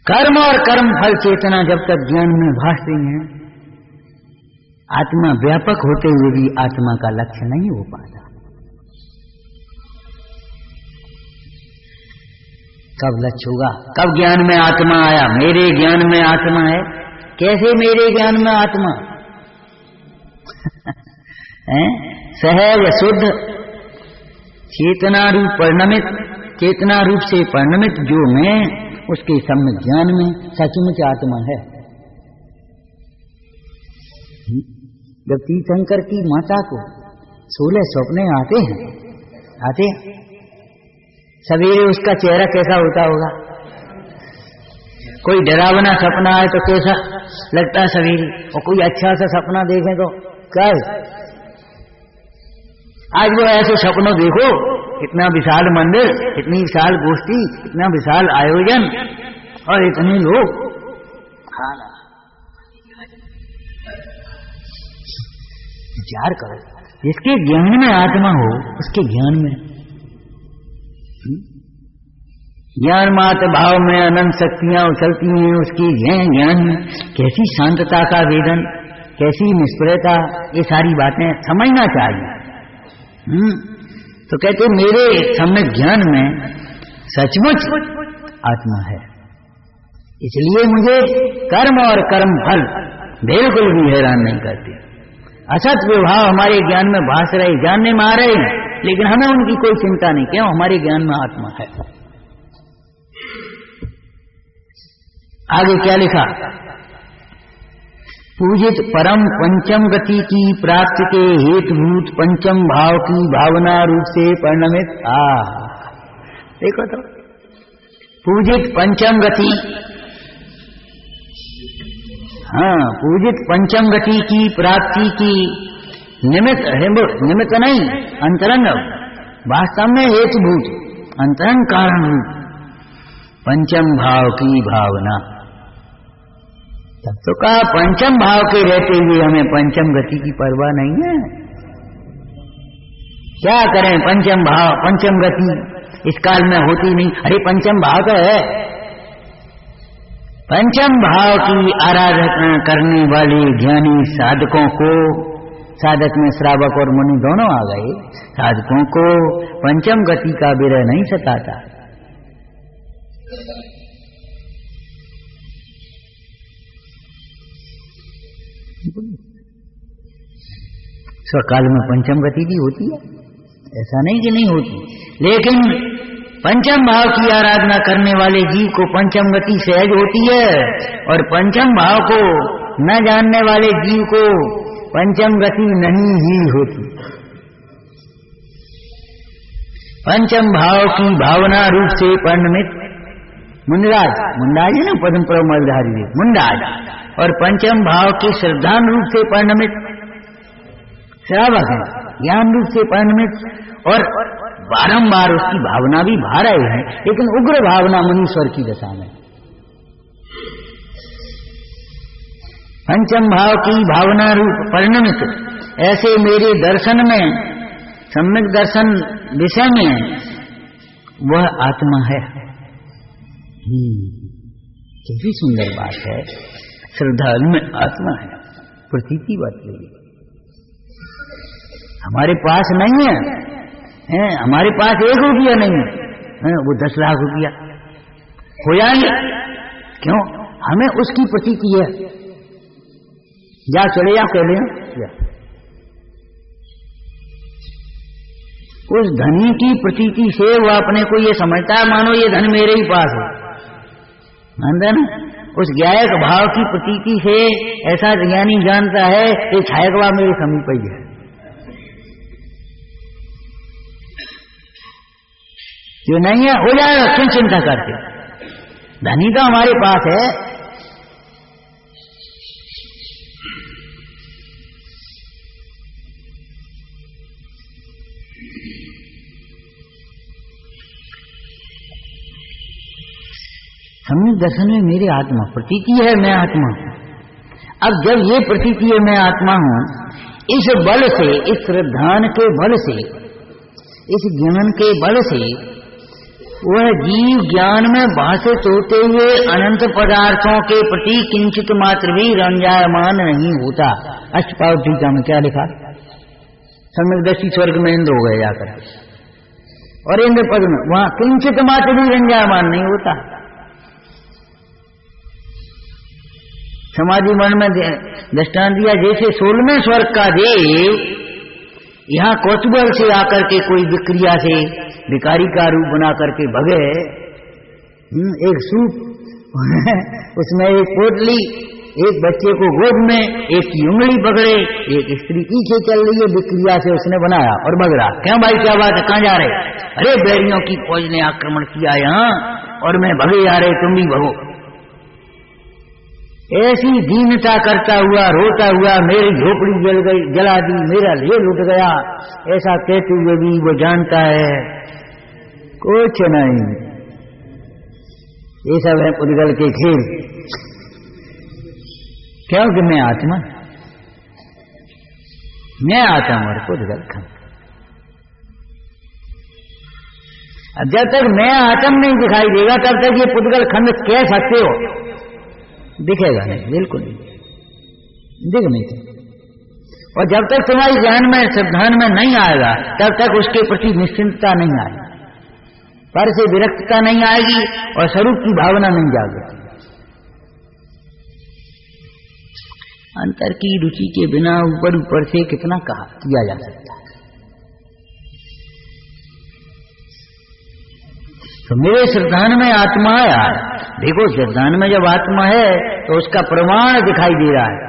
Speaker 1: कर्म और कर्म फल चेतना जब तक ज्ञान में भासती है, आत्मा व्यापक होते हुए भी आत्मा का लक्ष्य नहीं हो पाता। कब लक्ष्य होगा, कब ज्ञान में आत्मा आया, मेरे ज्ञान में आत्मा है। कैसे मेरे ज्ञान में आत्मा सहज शुद्ध चेतना रूप परिणमित, चेतना रूप से परिणमित जो मैं, उसके सम्यक ज्ञान में सचमुच आत्मा है। जब तीर्थंकर की माता को 16 सपने आते हैं, सवेरे उसका चेहरा कैसा होता होगा, कोई डरावना सपना आए तो कैसा लगता है सवेरे, और कोई अच्छा सा सपना देखें तो क्या है। आज वो ऐसे सपनों देखो, इतना विशाल मंदिर, इतनी विशाल गोष्ठी, इतना विशाल आयोजन और इतने लोग, विचार करो, जिसके ज्ञान में आत्मा हो उसके ज्ञान में, ज्ञान मात्र भाव में अनंत शक्तियां उछलती हैं, उसकी ज्ञान में कैसी शांतता का वेदन, कैसी निष्प्रयता, ये सारी बातें समझना चाहिए। तो कहते मेरे सम्यक ज्ञान में सचमुच आत्मा है, इसलिए मुझे कर्म और कर्म फल बिल्कुल भी हैरान नहीं करते। असत विभाव हमारे ज्ञान में भास रहे, जानने में आ रहे हैं, लेकिन हमें उनकी कोई चिंता नहीं, क्यों? हमारे ज्ञान में आत्मा है। आगे क्या लिखा? पूजित परम पंचम गति की प्राप्ति के हेतुभूत पंचम भाव की भावना रूप से परिणमित। देखो तो, पूजित पंचम गति, हाँ, पूजित पंचम गति की प्राप्ति की निमित्त नहीं, अंतरंग, वास्तव में हेतुभूत अंतरंग कारण रूप पंचम भाव की भावना। तब तो कहा पंचम भाव के रहते हुए हमें पंचम गति की परवाह नहीं है। क्या करें? पंचम भाव, पंचम गति इस काल में होती नहीं। अरे पंचम भाव तो है। पंचम भाव की आराधना करने वाले ज्ञानी साधकों को, साधक में श्रावक और मुनि दोनों आ गए, साधकों को पंचम गति का विरह नहीं सताता। स्वकाल में पंचम गति भी होती है, ऐसा नहीं कि नहीं होती, लेकिन पंचम भाव की आराधना करने वाले जीव को पंचम गति सहज होती है, और पंचम भाव को न जानने वाले जीव को पंचम गति नहीं ही होती। पंचम भाव की भावना रूप से परिणमित मुंडराज, मुंडाज है ना, पद्म प्रमलधारी मुंडाज, और पंचम भाव के श्रद्धान रूप से परिणमित श्रावक है, ज्ञान रूप से परिणमित, और बारंबार उसकी भावना भी भा रहे हैं, लेकिन उग्र भावना मुनीश्वर की दशा में। पंचम भाव की भावना रूप परिणमित ऐसे मेरे दर्शन में, सम्यक दर्शन विषय में वह आत्मा है। कितनी सुंदर बात है, श्रद्धालु में आत्मा है, प्रतीति बात है। हमारे पास नहीं है, हमारे पास 1 रुपया नहीं है, वो 10 लाख रुपया हो जाएंगे। क्यों? हमें उसकी प्रतीति है, या चले या कह लें, उस धनी की प्रतीति से वो अपने को ये समझता है मानो ये धन मेरे ही पास है, मानता ना। उस ज्ञायक भाव की प्रतीति से ऐसा ज्ञानी जानता है ये छायकवा मेरे समीप ही है, जो नहीं है हो जाएगा, क्यों चिंता करते? धनी तो हमारे पास है। सम्यक दर्शन में मेरी आत्मा प्रतीति है, मैं आत्मा हूं। अब जब ये प्रतीति है मैं आत्मा हूं, इस बल से, इस श्रद्धान के बल से, इस ज्ञान के बल से वह जीव ज्ञान में भाषित होते हुए अनंत पदार्थों के प्रति किंचित मात्र भी रंजायमान नहीं होता। अष्टपाद टीका में क्या लिखा? सम्यकदर्शी स्वर्ग में इंद्र हो गए जाकर, और इंद्र पद में वहां किंचित मात्र भी रंजायमान नहीं होता। समाधि मन में दृष्टांत दिया, जैसे 16वें स्वर्ग का देव यहाँ कौतूहल से आकर के कोई विक्रिया से भिखारी का रूप बना करके भगे, एक सूप उसमें एक पोटली, एक बच्चे को गोद में, एक की उंगली पकड़े, एक स्त्री पीछे चल रही है, विक्रिया से उसने बनाया और भग रहा। क्यों भाई, क्या बात है, कहाँ जा रहे? अरे बैरियों की फौज ने आक्रमण किया यहाँ और मैं भगे जा रहे, तुम भी भगो। ऐसी दीनता करता हुआ, रोता हुआ, मेरी झोपड़ी जल गई, जला दी, मेरा ले लुट गया, ऐसा कहते हुए भी वो जानता है कुछ नहीं, ये सब है पुद्गल के खेल। क्योंकि मैं आत्मा और पुद्गल खंड। अब जब तक मैं आत्म नहीं दिखाई देगा तब तक ये पुद्गल खंड कह सकते हो, दिखेगा नहीं, बिल्कुल नहीं, दिख नहीं सकता। और जब तक तुम्हारी ज्ञान में, सिद्धांत में नहीं आएगा तब तक उसके प्रति निश्चिंतता नहीं आएगी, पर से विरक्तता नहीं आएगी और स्वरूप की भावना नहीं जागेगी। अंतर की रुचि के बिना ऊपर ऊपर से कितना कहा किया जा सकता है। तो मेरे श्रद्धान में आत्मा है यार। देखो श्रद्धान में जब आत्मा है तो उसका प्रमाण दिखाई दे रहा है।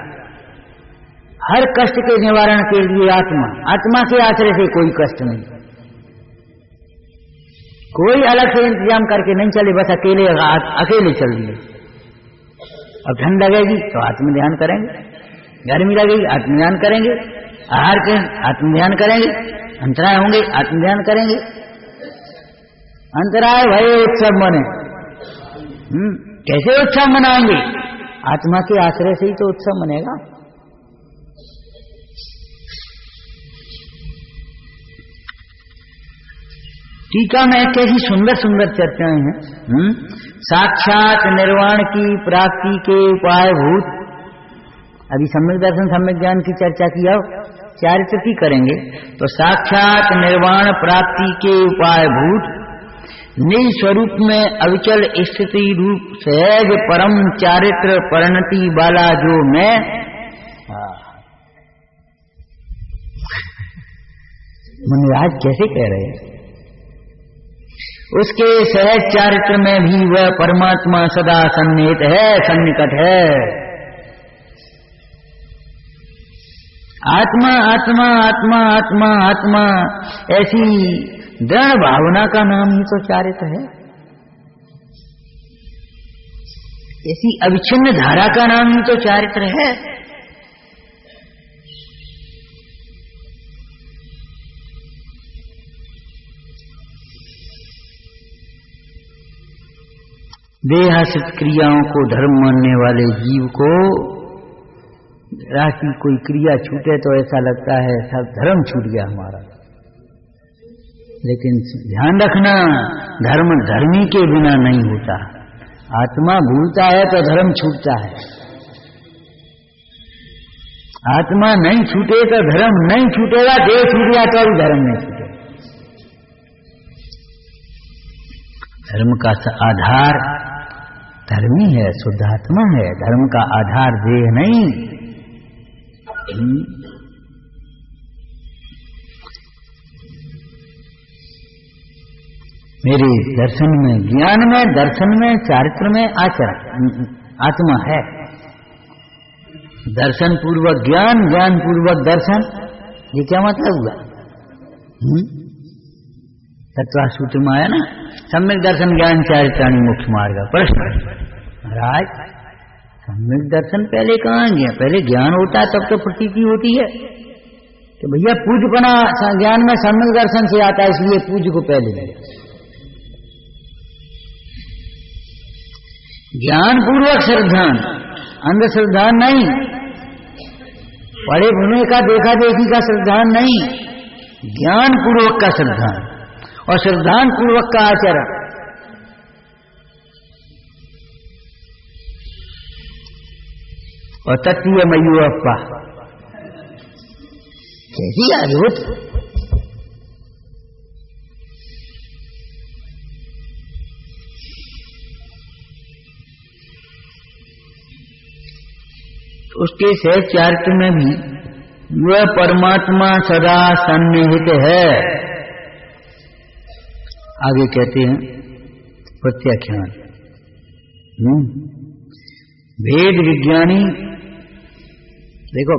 Speaker 1: हर कष्ट के निवारण के लिए आत्मा के आश्रय से कोई कष्ट नहीं, कोई अलग से इंतजाम करके नहीं चले, बस अकेले चल रही है। अब ठंड लगेगी तो आत्म ध्यान करेंगे, गर्मी लगेगी आत्म ध्यान करेंगे, आहार के आत्म ध्यान करेंगे, अंतराय होंगे आत्म ध्यान करेंगे। अंतराय भय उत्सव मने, कैसे उत्सव मनाएंगे? आत्मा के आश्रय से ही तो उत्सव मनेगा। टीका में कैसी सुंदर सुंदर चर्चाएं हैं। साक्षात निर्वाण की प्राप्ति के उपाय भूत, अभी सम्यक दर्शन सम्यक ज्ञान की चर्चा की, अब चारित्र की करेंगे। तो साक्षात निर्वाण प्राप्ति के उपाय भूत निज स्वरूप में अविचल स्थिति रूप सहज परम चारित्र परिणति वाला जो मैं, मुनिराज कैसे कह रहे हैं, उसके सहज चारित्र में भी वह परमात्मा सदा सन्निहित है, सन्निकट है। आत्मा आत्मा आत्मा आत्मा आत्मा, ऐसी दृढ़ भावना का नाम ही तो चारित्र है। ऐसी अविच्छिन्न धारा का नाम ही तो चारित्र है। देहासित क्रियाओं को धर्म मानने वाले जीव को राशि कोई क्रिया छूटे तो ऐसा लगता है सब धर्म छूट गया हमारा। लेकिन ध्यान रखना, धर्म धर्मी के बिना नहीं होता। आत्मा भूलता है तो धर्म छूटता है, आत्मा नहीं छूटे तो धर्म नहीं छूटेगा। देह छूट गया तो भी धर्म नहीं छूटेगा। धर्म का आधार धर्मी है, शुद्धात्मा है। धर्म का आधार देह नहीं। मेरे दर्शन में, ज्ञान में, दर्शन में, चारित्र में आचरण आत्मा है। दर्शन पूर्वक ज्ञान, ज्ञान पूर्वक दर्शन, ये क्या मतलब हुआ? तत्व सूत्र में आया ना, सम्यक दर्शन ज्ञान चारित्राणी मुख्य मार्ग। प्रश्न महाराज, सम्यक दर्शन पहले कहाँ गया? पहले ज्ञान होता है तब तो प्रतीति होती है। तो भैया पूजपना ज्ञान में सम्यक दर्शन से आता है, इसलिए पूज को पहले लिया। ज्ञान पूर्वक श्रद्धान, अंधश्रद्धान नहीं। पढ़े भुने का देखा देखी का श्रद्धान नहीं, ज्ञान पूर्वक का श्रद्धान और श्रद्धान पूर्वक का आचरण। और तत्वीय मयू अप्पा, कैसी अद्भुत। उसके सहज चारित्र में भी वह परमात्मा सदा सन्निहित है। आगे कहते हैं प्रत्याख्यान। वेद विज्ञानी, देखो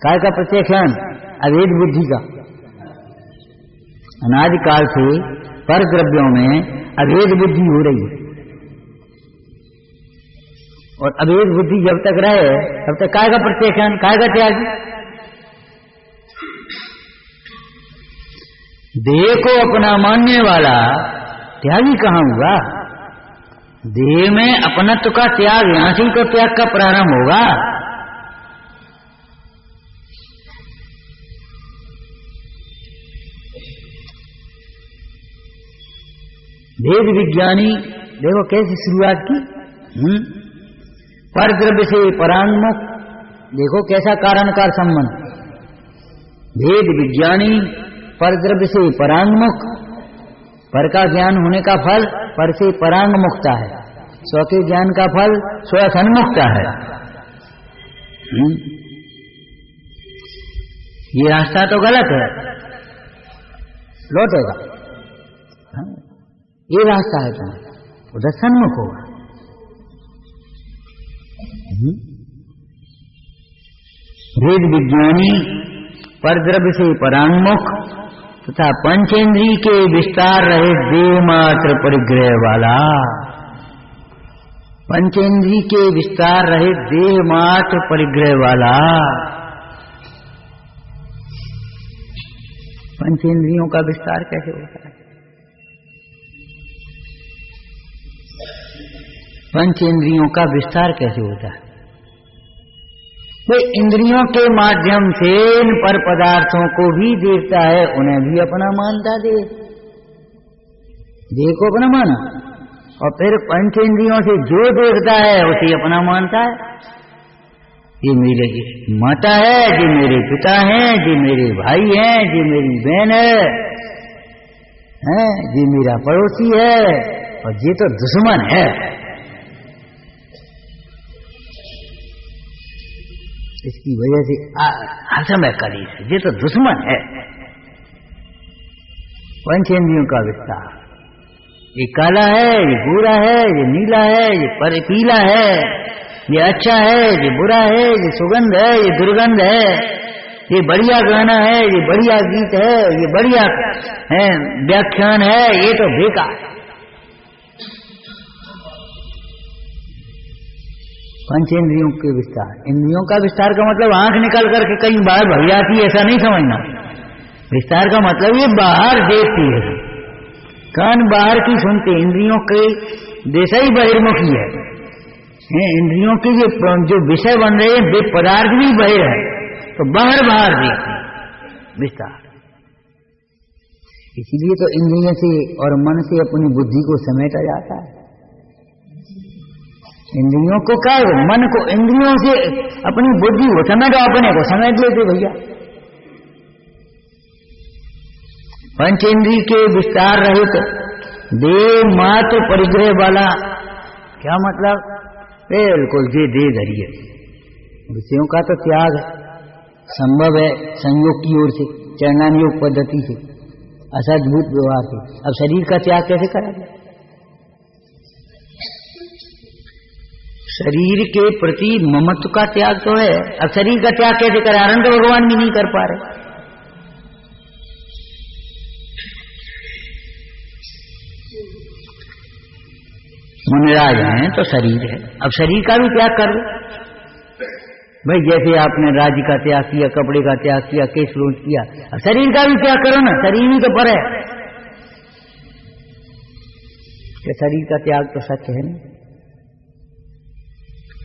Speaker 1: काय का प्रत्याख्यान? अवेद बुद्धि का। अनादिकाल से पर द्रव्यों में अवेद बुद्धि हो रही है, और अवेद बुद्धि जब तक रहे तब तक काय का प्रत्याख्यान, काय का त्याग? देह को अपना मानने वाला त्यागी कहां हुआ? देह में अपनत्व का त्याग, यहां से ही तो त्याग का प्रारंभ होगा। वेद विज्ञानी देखो कैसी शुरुआत की। पर द्रव्य से परांगमुख, देखो कैसा कारण कार संबंध। वेद विज्ञानी पर द्रव्य से परांगमुख, पर का ज्ञान होने का फल पर से परांग मुक्ता है, स्व के ज्ञान का फल स्व सन्मुक्ता है। ये रास्ता तो गलत है, लौटेगा। ये रास्ता है तुम्हारा, उधर सन्मुख होगा। वेद विज्ञानी परद्रव्य से परांगमुख तथा पंचेंद्रिय के विस्तार रहे देह मात्र परिग्रह वाला, पंचेंद्रिय के विस्तार रहे देह मात्र परिग्रह वाला। पंचेंद्रियों का विस्तार कैसे होता है? पंचेंद्रियों का विस्तार कैसे होता है? तो इंद्रियों के माध्यम से इन पर पदार्थों को भी देखता है, उन्हें भी अपना मानता देह को अपना माना, और फिर पंचेंद्रियों से जो देखता है उसे अपना मानता है। ये मेरे माता है, ये मेरे पिता हैं, ये मेरे भाई हैं, ये मेरी बहन है, ये मेरा पड़ोसी है, और ये तो दुश्मन है। इसकी वजह से हर समय कली है, ये तो दुश्मन है। पंचेंद्रियों का विस्तार, ये काला है, ये भूरा है, ये नीला है, ये पीला है, ये अच्छा है, ये बुरा है, ये सुगंध है, ये दुर्गंध है, ये बढ़िया गाना है, ये बढ़िया गीत है, ये बढ़िया है व्याख्यान है, ये तो बेकार। पंचेंद्रियों के विस्तार, इंद्रियों का विस्तार का मतलब आंख निकल करके कहीं बाहर भग जाती है, ऐसा नहीं समझना। विस्तार का मतलब ये बाहर देखती है, कान बाहर की सुनते, इंद्रियों के दिशा ही बहिर्मुखी है। इंद्रियों के जो विषय बन रहे हैं वे पदार्थ भी बहिर है, तो बाहर देखती विस्तार। इसीलिए तो इंद्रियों से और मन से अपनी बुद्धि को समेटा जाता है। इंद्रियों को क्या, मन को इंद्रियों से अपनी बुद्धि को समेटो, अपने को समेट लेते भैया। पंचेंद्रिय के विस्तार रहित देह मात्र परिग्रह वाला, क्या मतलब? बिल्कुल ये देह धरिए, विषयों का तो त्याग संभव है संयोग की ओर से, चरणान योग पद्धति से, असद्भुत व्यवहार से। अब शरीर का त्याग कैसे करेंगे? शरीर के प्रति ममत्व का त्याग तो है, अब शरीर का त्याग कैसे करें? अनंत भगवान भी नहीं कर पा रहे। मुनिराज हैं तो शरीर है, अब शरीर का भी त्याग कर लो भाई। जैसे आपने राज्य का त्याग किया, कपड़े का त्याग किया, केस लूट किया, अब शरीर का भी त्याग करो ना, शरीर ही तो पर है। शरीर का त्याग तो सत्य है नहीं,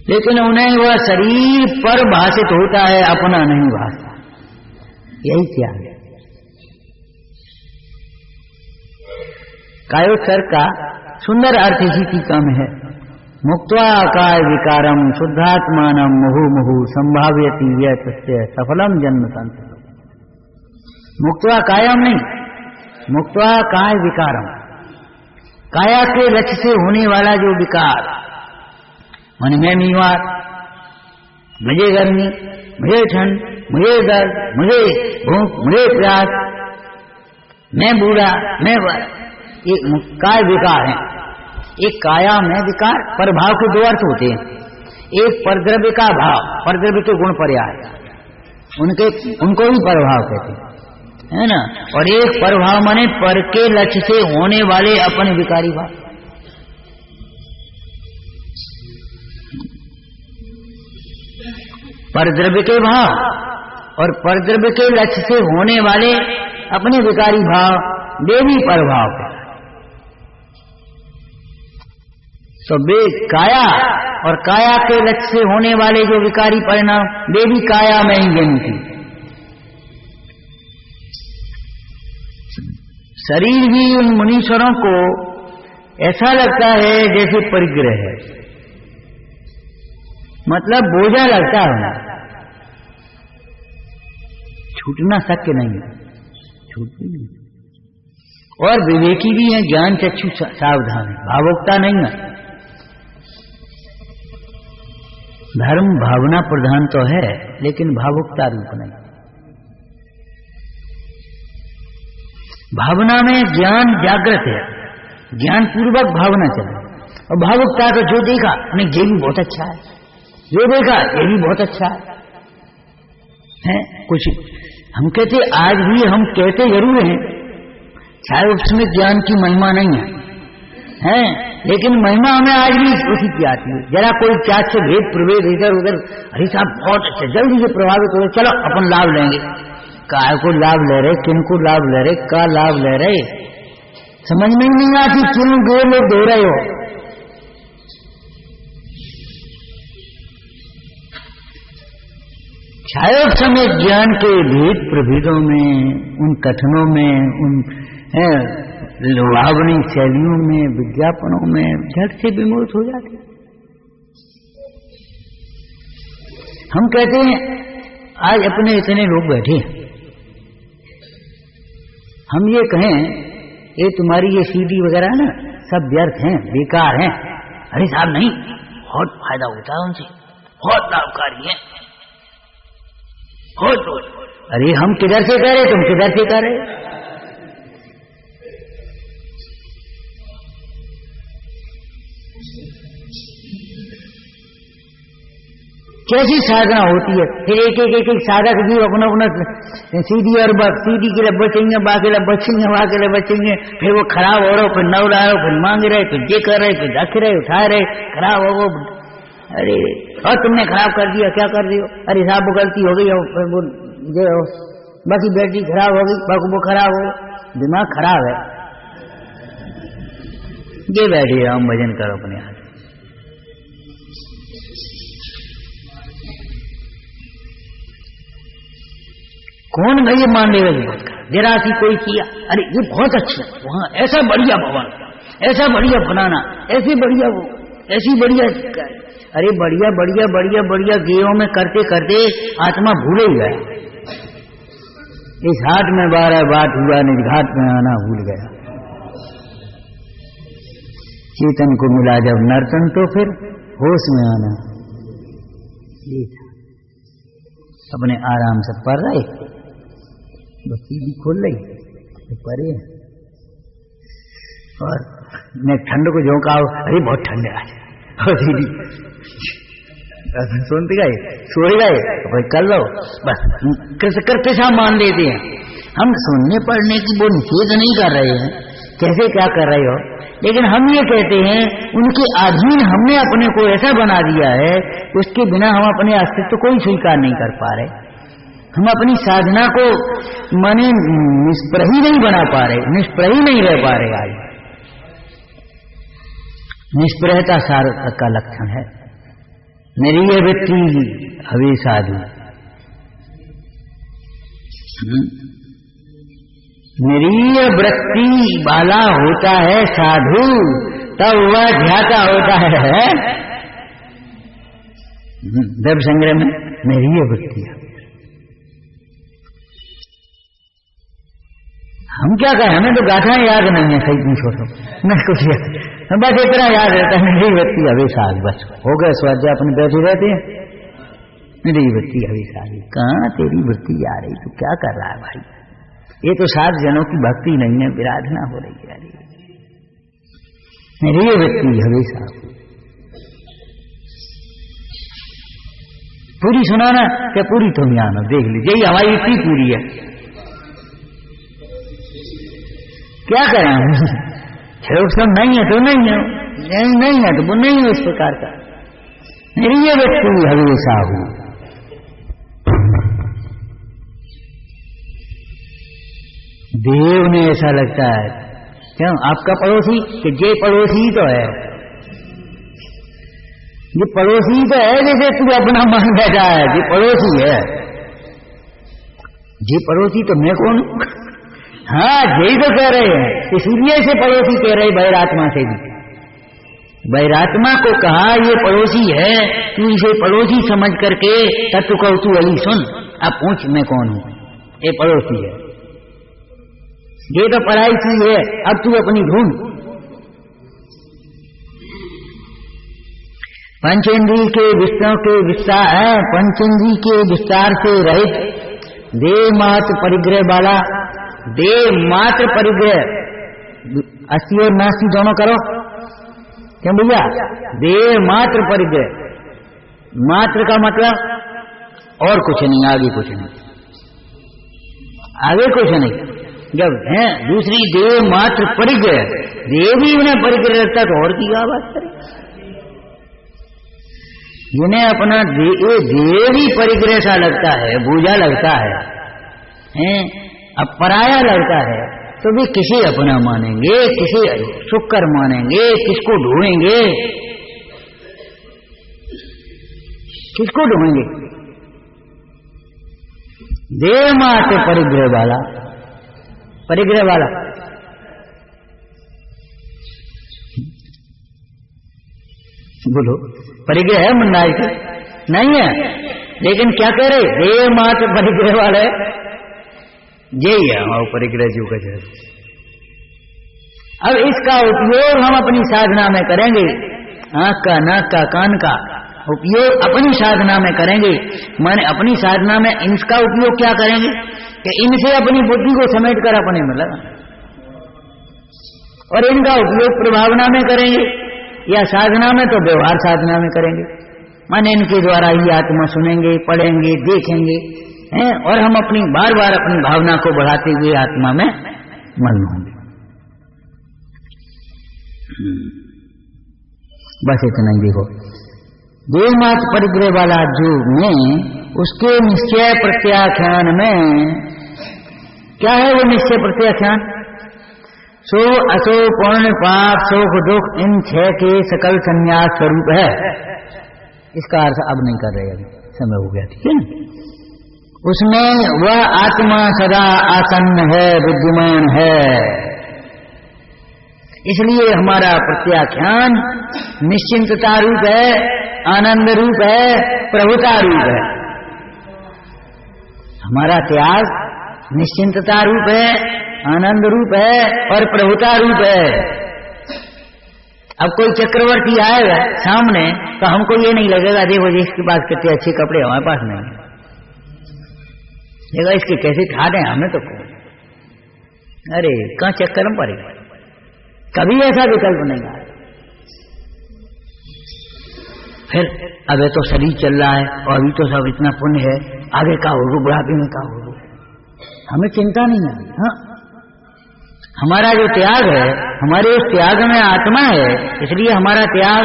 Speaker 1: लेकिन उन्हें वह शरीर पर भाषित होता है, अपना नहीं भाषा, यही त्याग है। कायोत्सर्ग का सुंदर अर्थ इसी टीका में है। मुक्त्वा काय विकारम शुद्धात्मानम मुहु मुहु संभाव्यति यस्य सफलम जन्म तंत्र। मुक्त्वा कायम नहीं, मुक्त्वा काय विकारम, काया के लक्ष्य से होने वाला जो विकार, मन में मीवार, मुझे गर्मी, मुझे ठंड, मुझे दर्द, मुझे भूख, मुझे प्यास, मैं बूढ़ा, मैं ये काय विकार है। एक काया में विकार, परभाव के दो अर्थ होते हैं। एक परद्रव्य का भाव, परद्रव्य के गुण पर्याय, उनको भी परभाव कहते हैं, है ना। और एक परभाव माने पर के लक्ष्य से होने वाले अपने विकारी भाव। परद्रव्य के भाव और परद्रव्य के लक्ष्य से होने वाले अपने विकारी भाव, वे भी परभाव है। तो वे काया और काया के लक्ष्य से होने वाले जो विकारी परिणाम, वे भी काया में ही जन्मती। शरीर भी उन मुनीश्वरों को ऐसा लगता है जैसे परिग्रह है, मतलब बोझा लगता है, छूटना शक्य नहीं है, छूटती नहीं। और विवेकी भी है, ज्ञान चक्षु सावधान है, भावुकता नहीं है। धर्म भावना प्रधान तो है, लेकिन भावुकता रूप नहीं। भावना में ज्ञान जागृत है, ज्ञान पूर्वक भावना चले। और भावुकता तो जो देखा नहीं ये भी बहुत अच्छा है, ये देखा ये भी बहुत अच्छा है कुछ हम कहते आज भी हम कहते जरूर हैं, चाहे उसमें ज्ञान की महिमा नहीं है, लेकिन महिमा हमें आज भी उसी की आती है। जरा कोई क्या से भेद प्रभेद इधर उधर, अरे साहब बहुत अच्छा, जल्दी से प्रभावित हो रहे, चलो अपन लाभ लेंगे। काय को लाभ ले रहे, किन को लाभ ले रहे, का लाभ ले रहे, समझ में ही नहीं आती क्यों दो लोग दे रहे हो। छायो समय ज्ञान के भेद प्रभेदों में, उन कथनों में, उन लुभावनी शैलियों में, विज्ञापनों में झट से विमोहित हो जाते। हम कहते हैं आज अपने इतने लोग बैठे, हम ये कहें ये तुम्हारी ये सीडी वगैरह है ना सब व्यर्थ हैं, बेकार हैं। अरे साहब नहीं, बहुत फायदा होता है उनसे, बहुत लाभकारी है, बहुत। अरे हम किधर से कह रहे, तुम किधर से कह रहे? कैसी साधना होती है, फिर एक साधक भी अपना अपना सीधी और सीधी के लिए बचेंगे, बाकी बचेंगे, बाकी बचेंगे, फिर वो खराब हो रहा, फिर नव रहा, फिर मांग रहे, फिर ये कर रहे, फिर रख रहे, उठा रहे, खराब हो वो। अरे और तुमने खराब कर दिया, क्या कर रही हो? अरे साहब वो गलती हो गई, ये बाकी बैटरी खराब हो गई, वो खराब हो, दिमाग खराब है। ये बैठिए हम भजन करो अपने हाथ। कौन भाई ये मान लेगा? जरा सी कोई किया, अरे ये बहुत अच्छा, वहां ऐसा बढ़िया भवन, ऐसा बढ़िया बनाना, ऐसे बढ़िया वो, ऐसी बढ़िया। अरे बढ़िया बढ़िया बढ़िया बढ़िया गेयों में करते करते आत्मा भूल ही गया। इस हाट में 12 बात हुआ, निज घाट में आना भूल गया। चेतन को मिला जब नर्तन तो फिर होश में आना। अपने आराम से पढ़ रहे, बत्ती भी खोल रही तो परे, और मैं ठंड को झोंका, अरे बहुत ठंड है आज, और दीदी सुनते गए, सो गए, भाई कर लो बस, करते सा मान लेते हैं। हम सुनने पढ़ने की वो निषेध नहीं कर रहे हैं, कैसे क्या कर रहे हो, लेकिन हम ये कहते हैं उनके अधीन हमने अपने को ऐसा बना दिया है, उसके बिना हम अपने अस्तित्व को ही स्वीकार नहीं कर पा रहे। हम अपनी साधना को माने निष्प्रही नहीं बना पा रहे, निष्प्रही नहीं रह पा रहे। आज निष्प्रहता सार्थक का लक्षण है। निरीय वृत्ति हवे साधु, निरीय वृत्ति वाला होता है साधु, तब वह ध्याता होता है। द्रव्य संग्रह में निरीय वृत्ति। हम क्या कहें, हमें तो गाथाएं याद नहीं है, सही नहीं छोड़ो मैं कुछ बस इतना याद रहता है, निरीय वृत्ति हवे साधु, बस हो गए स्वाध्याय, अपने बैठे रहते हैं। निरीय वृत्ति हवे साधु, कहाँ तेरी वृत्ति आ रही, तू क्या कर रहा है भाई? ये तो 7 जनों की भक्ति नहीं है, विराधना हो रही है। निरीय वृत्ति हवे साधु, पूरी सुनाना क्या? पूरी तुम आना, देख लीजिए, यही हमारी इतनी पूरी है। क्या करें, सब नहीं है तो नहीं है, नहीं है तो वो नहीं है। इस प्रकार का निरीय वृत्ति हवे साधु। देव ने ऐसा लगता है, क्यों आपका पड़ोसी, कि ये पड़ोसी तो है, ये पड़ोसी तो है, जैसे तू अपना मन बैठा है, ये पड़ोसी है, ये पड़ोसी तो मैं कौन? हाँ यही तो कह रहे हैं, इसीलिए से पड़ोसी कह रहे बैरात्मा से भी। बैरात्मा को कहा ये पड़ोसी है, तू इसे पड़ोसी समझ करके तत्व को तू अली सुन, अब पूछ मैं कौन हूं? ये पड़ोसी है, ये तो पढ़ाई की है, अब तू अपनी ढूंढ। पंचेंद्रिय के विषयों के विस्तार, पंचेंद्रिय के विस्तार से रहित देह मात्र परिग्रह वाला, देह मात्र परिग्रह अस्थि और नास्ति दोनों करो। क्यों भैया? देह मात्र परिग्रह, मात्र का मतलब और कुछ नहीं, आगे कुछ नहीं, आगे कुछ नहीं। जब है दूसरी देह मात्र परिग्रह, देह भी उन्हें परिग्रह रखता तो और की क्या बात करे। जिन्हें अपना देह भी परिग्रह सा लगता है, बूझा लगता है, अब पराया लगता है, तो भी किसी अपना मानेंगे, किसी शुक्र मानेंगे, किसको ढूंढेंगे, किसको ढूंढेंगे? देह मात्र परिग्रह वाला, परिग्रह वाला बोलो, परिग्रह है मंदाई की? नहीं है। लेकिन क्या कह रहे? देह मात्र परिग्रह वाले, यही है हमारा परिग्रह जीव का जय। अब इसका उपयोग हम अपनी साधना में करेंगे, आंख का, नाक का, कान का उपयोग अपनी साधना में करेंगे। माने अपनी साधना में इनका उपयोग क्या करेंगे कि इनसे अपनी बुद्धि को समेट कर अपने में लगा, और इनका उपयोग प्रभावना में करेंगे या साधना में तो व्यवहार साधना में करेंगे। माने इनके द्वारा ही आत्मा सुनेंगे, पढ़ेंगे, देखेंगे हैं, और हम अपनी बार बार अपनी भावना को बढ़ाते हुए आत्मा में मग्न होंगे। बस इतना ही। देखो, देह मात्र परिग्रह वाला जो में, उसके निश्चय प्रत्याख्यान में क्या है? वो निश्चय प्रत्याख्यान सो असो पुण्य पाप सुख दुख इन छह के सकल संन्यास स्वरूप है। इसका अर्थ अब नहीं कर रहे, अभी समय हो गया, ठीक है ना? उसमें वह आत्मा सदा आसन्न है, विद्यमान है। इसलिए हमारा प्रत्याख्यान निश्चिंतता रूप है, आनंद रूप है, प्रभुता रूप है। हमारा त्याग निश्चिंतता रूप है, आनंद रूप है और प्रभुता रूप है। अब कोई चक्रवर्ती आएगा सामने तो हमको ये नहीं लगेगा देखो जी इसके पास कितने अच्छे कपड़े, हमारे पास नहीं है, देखो इसके कैसे ठाट है, हमें तो अरे कहां चक्कर में पड़ेगा। कभी ऐसा विकल्प नहीं आया। फिर अबे तो शरीर चल रहा है और अभी तो सब इतना पुण्य है, आगे का होगा, बुढ़ापे में का होगा, हमें चिंता नहीं है। हाँ, हमारा जो त्याग है, हमारे उस त्याग में आत्मा है, इसलिए हमारा त्याग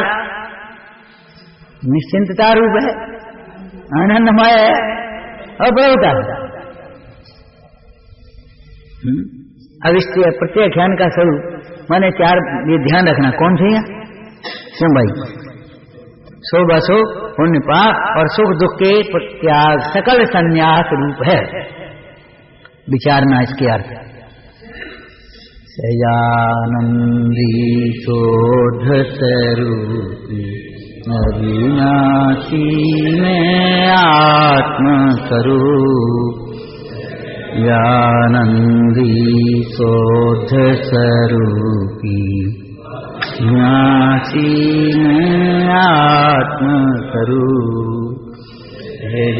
Speaker 1: निश्चिंतता रूप है, आनंदमय है और प्रभुता है। अब इस प्रत्याख्यान का स्वरूप माने चार, ये ध्यान रखना कौन से हैं? क्यों भाई? शुभ अशुभ, पुण्य पाप और सुख दुख के त्याग सकल संन्यास रूप है। विचारना इसके अर्थ। सयानंदी शोध स्वरूपी अविनाशी में आत्म स्वरूप, यानंदी शोध स्वरूपी अविनाशी में आत्म स्वरूप,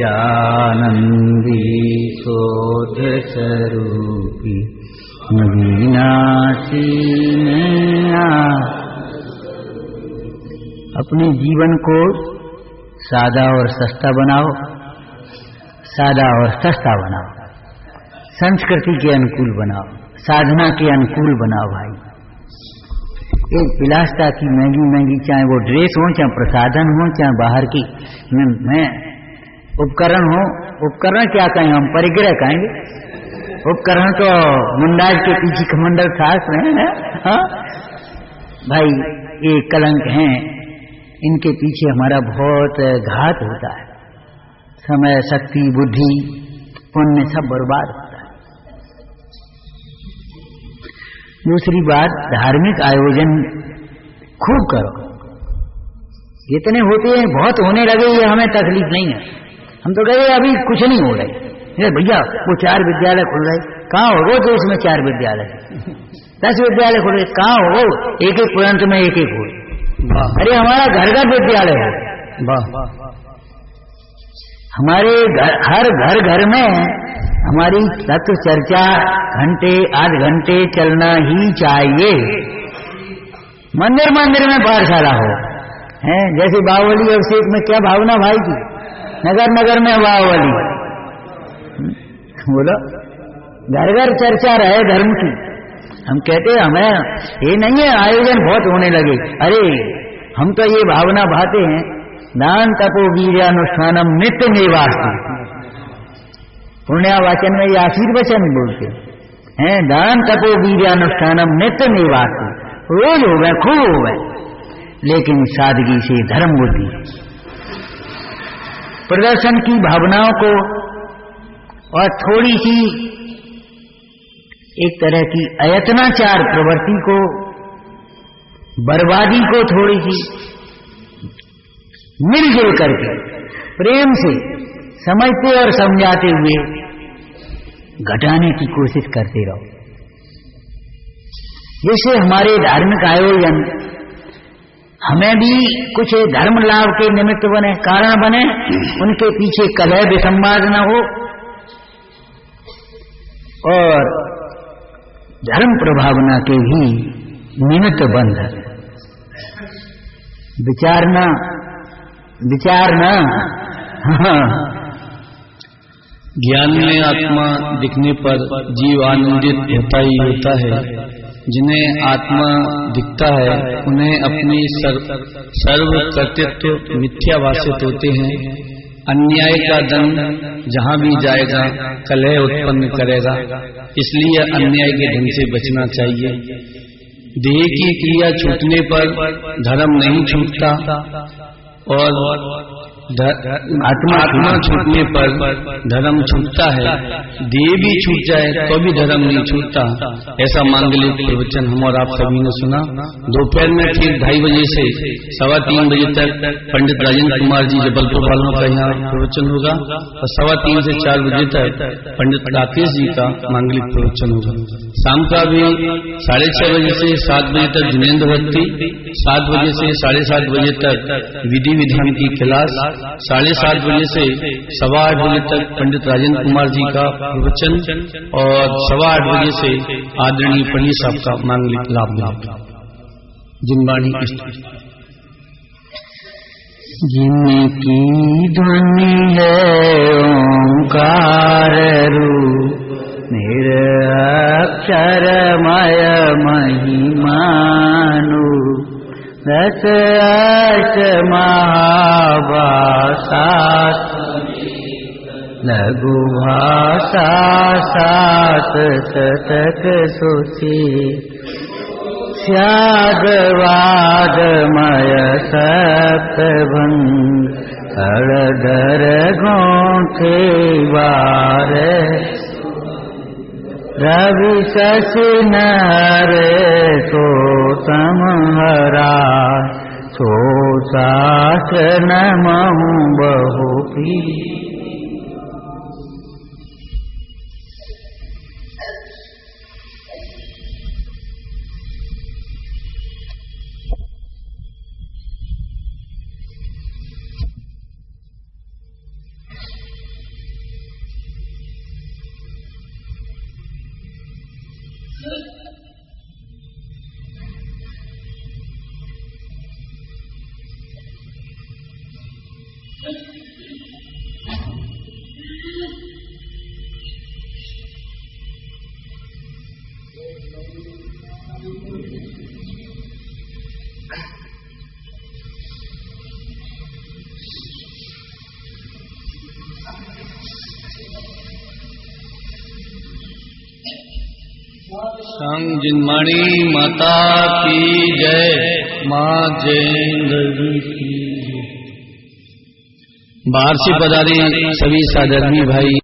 Speaker 1: यानंदी शोध स्वरूपी अविनाशी में। अपने जीवन को सादा और सस्ता बनाओ, सादा और सस्ता बनाओ, संस्कृति के अनुकूल बनाओ, साधना के अनुकूल बनाओ। भाई एक विलासता की महंगी महंगी, चाहे वो ड्रेस हो, चाहे प्रसाधन हो, चाहे बाहर की मैं उपकरण हो, उपकरण क्या कहें हम, परिग्रह कहेंगे। उपकरण तो मुंडाज के पीछे कमंडल शास्त्र है। हाँ भाई, ये कलंक हैं, इनके पीछे हमारा बहुत घात होता है। समय, शक्ति, बुद्धि, पुण्य सब बर्बाद होता है। दूसरी बात, धार्मिक आयोजन खूब करो। इतने होते हैं, बहुत होने लगे, ये हमें तकलीफ नहीं है। हम तो कहे अभी कुछ नहीं हो रही भैया, वो 4 विद्यालय खुल रहे, कहाँ हो वो तो इसमें 4 विद्यालय 10 विद्यालय खुल रहे, कहाँ हो वो एक एक पुरंत में एक एक हो। अरे हमारा घर घर विद्यालय हो, हमारे हर घर घर में हमारी तत्व चर्चा घंटे आध घंटे चलना ही चाहिए। मंदिर मंदिर में पाठशाला हो, है जैसे बाहुबली अभिषेक में क्या भावना भाई की, नगर नगर में बाहुबली। बोलो, घर घर चर्चा रहे धर्म की। हम कहते हमें ये नहीं है आयोजन बहुत होने लगे, अरे हम तो ये भावना भाते हैं, दान तपो वीर्यानुष्ठानम नित्य निवासी। पुण्यावाचन में ये आशीर्वचन बोलते हैं, दान तपो वीर्यानुष्ठानम नित्य निवासी। रोज हो गए, खूब हो गए, लेकिन सादगी से धर्म बुद्धि प्रदर्शन की भावनाओं को और थोड़ी सी एक तरह की अयत्नाचार प्रवृत्ति को, बर्बादी को थोड़ी सी मिलजुल करके प्रेम से समझते और समझाते हुए घटाने की कोशिश करते रहो, जिससे हमारे धार्मिक आयोजन हमें भी कुछ धर्म लाभ के निमित्त बने, कारण बने, उनके पीछे कलह विसंवाद न हो और धर्म प्रभावना के भी निमित्त बन जाए। विचारना
Speaker 2: ज्ञान में आत्मा दिखने पर जीव आनंदित होता ही होता है। जिन्हें आत्मा दिखता है उन्हें अपनी सर्व कर्तृत्व मिथ्या भाषित होते हैं। अन्याय का दंड जहाँ भी जाएगा कलह उत्पन्न करेगा, इसलिए अन्याय के ढंग से बचना चाहिए। देह की क्रिया छूटने पर धर्म नहीं छूटता और आत्मा छूटने पर धर्म छूटता है। देह भी छूट जाए तो भी धर्म नहीं छूटता। ऐसा मांगलिक प्रवचन हम और आप सभी ने सुना। दोपहर में ठीक 2:30 बजे से 3:15 बजे तक पंडित राजेंद्र कुमार जी जबलपुर वालों का यहाँ प्रवचन होगा और 3:15 से 4 बजे तक पंडित राकेश जी का मांगलिक प्रवचन होगा। शाम का भी 6:30 बजे से 7 बजे तक जिनेन्द्र भक्ति, 7 बजे से 7:30 बजे तक विधि विधान की क्लास, 7:30 बजे से 8:15 बजे तक पंडित राजेंद्र कुमार जी का प्रवचन और 8:15 बजे से आदरणीय पंडित साहब का मांगलिक लाभ मिलेगा। जिनवाणी
Speaker 1: जिनकी ध्वनि है ओंकार रूप निरक्षरमय महिमानु, दस अष्ट महाभाषा लघु भाषा 7 शतक सुशी, स्यादवादमय सप्तभंग हरधर गोंठे वार, रवि शशि नर सोतम हरा, सो शास्त्र नमहु बहुपी।
Speaker 2: संग जिनवाणी माता की जय, माँ जयेंद्र की। बाहर से पधारे सभी साधर्मी भाई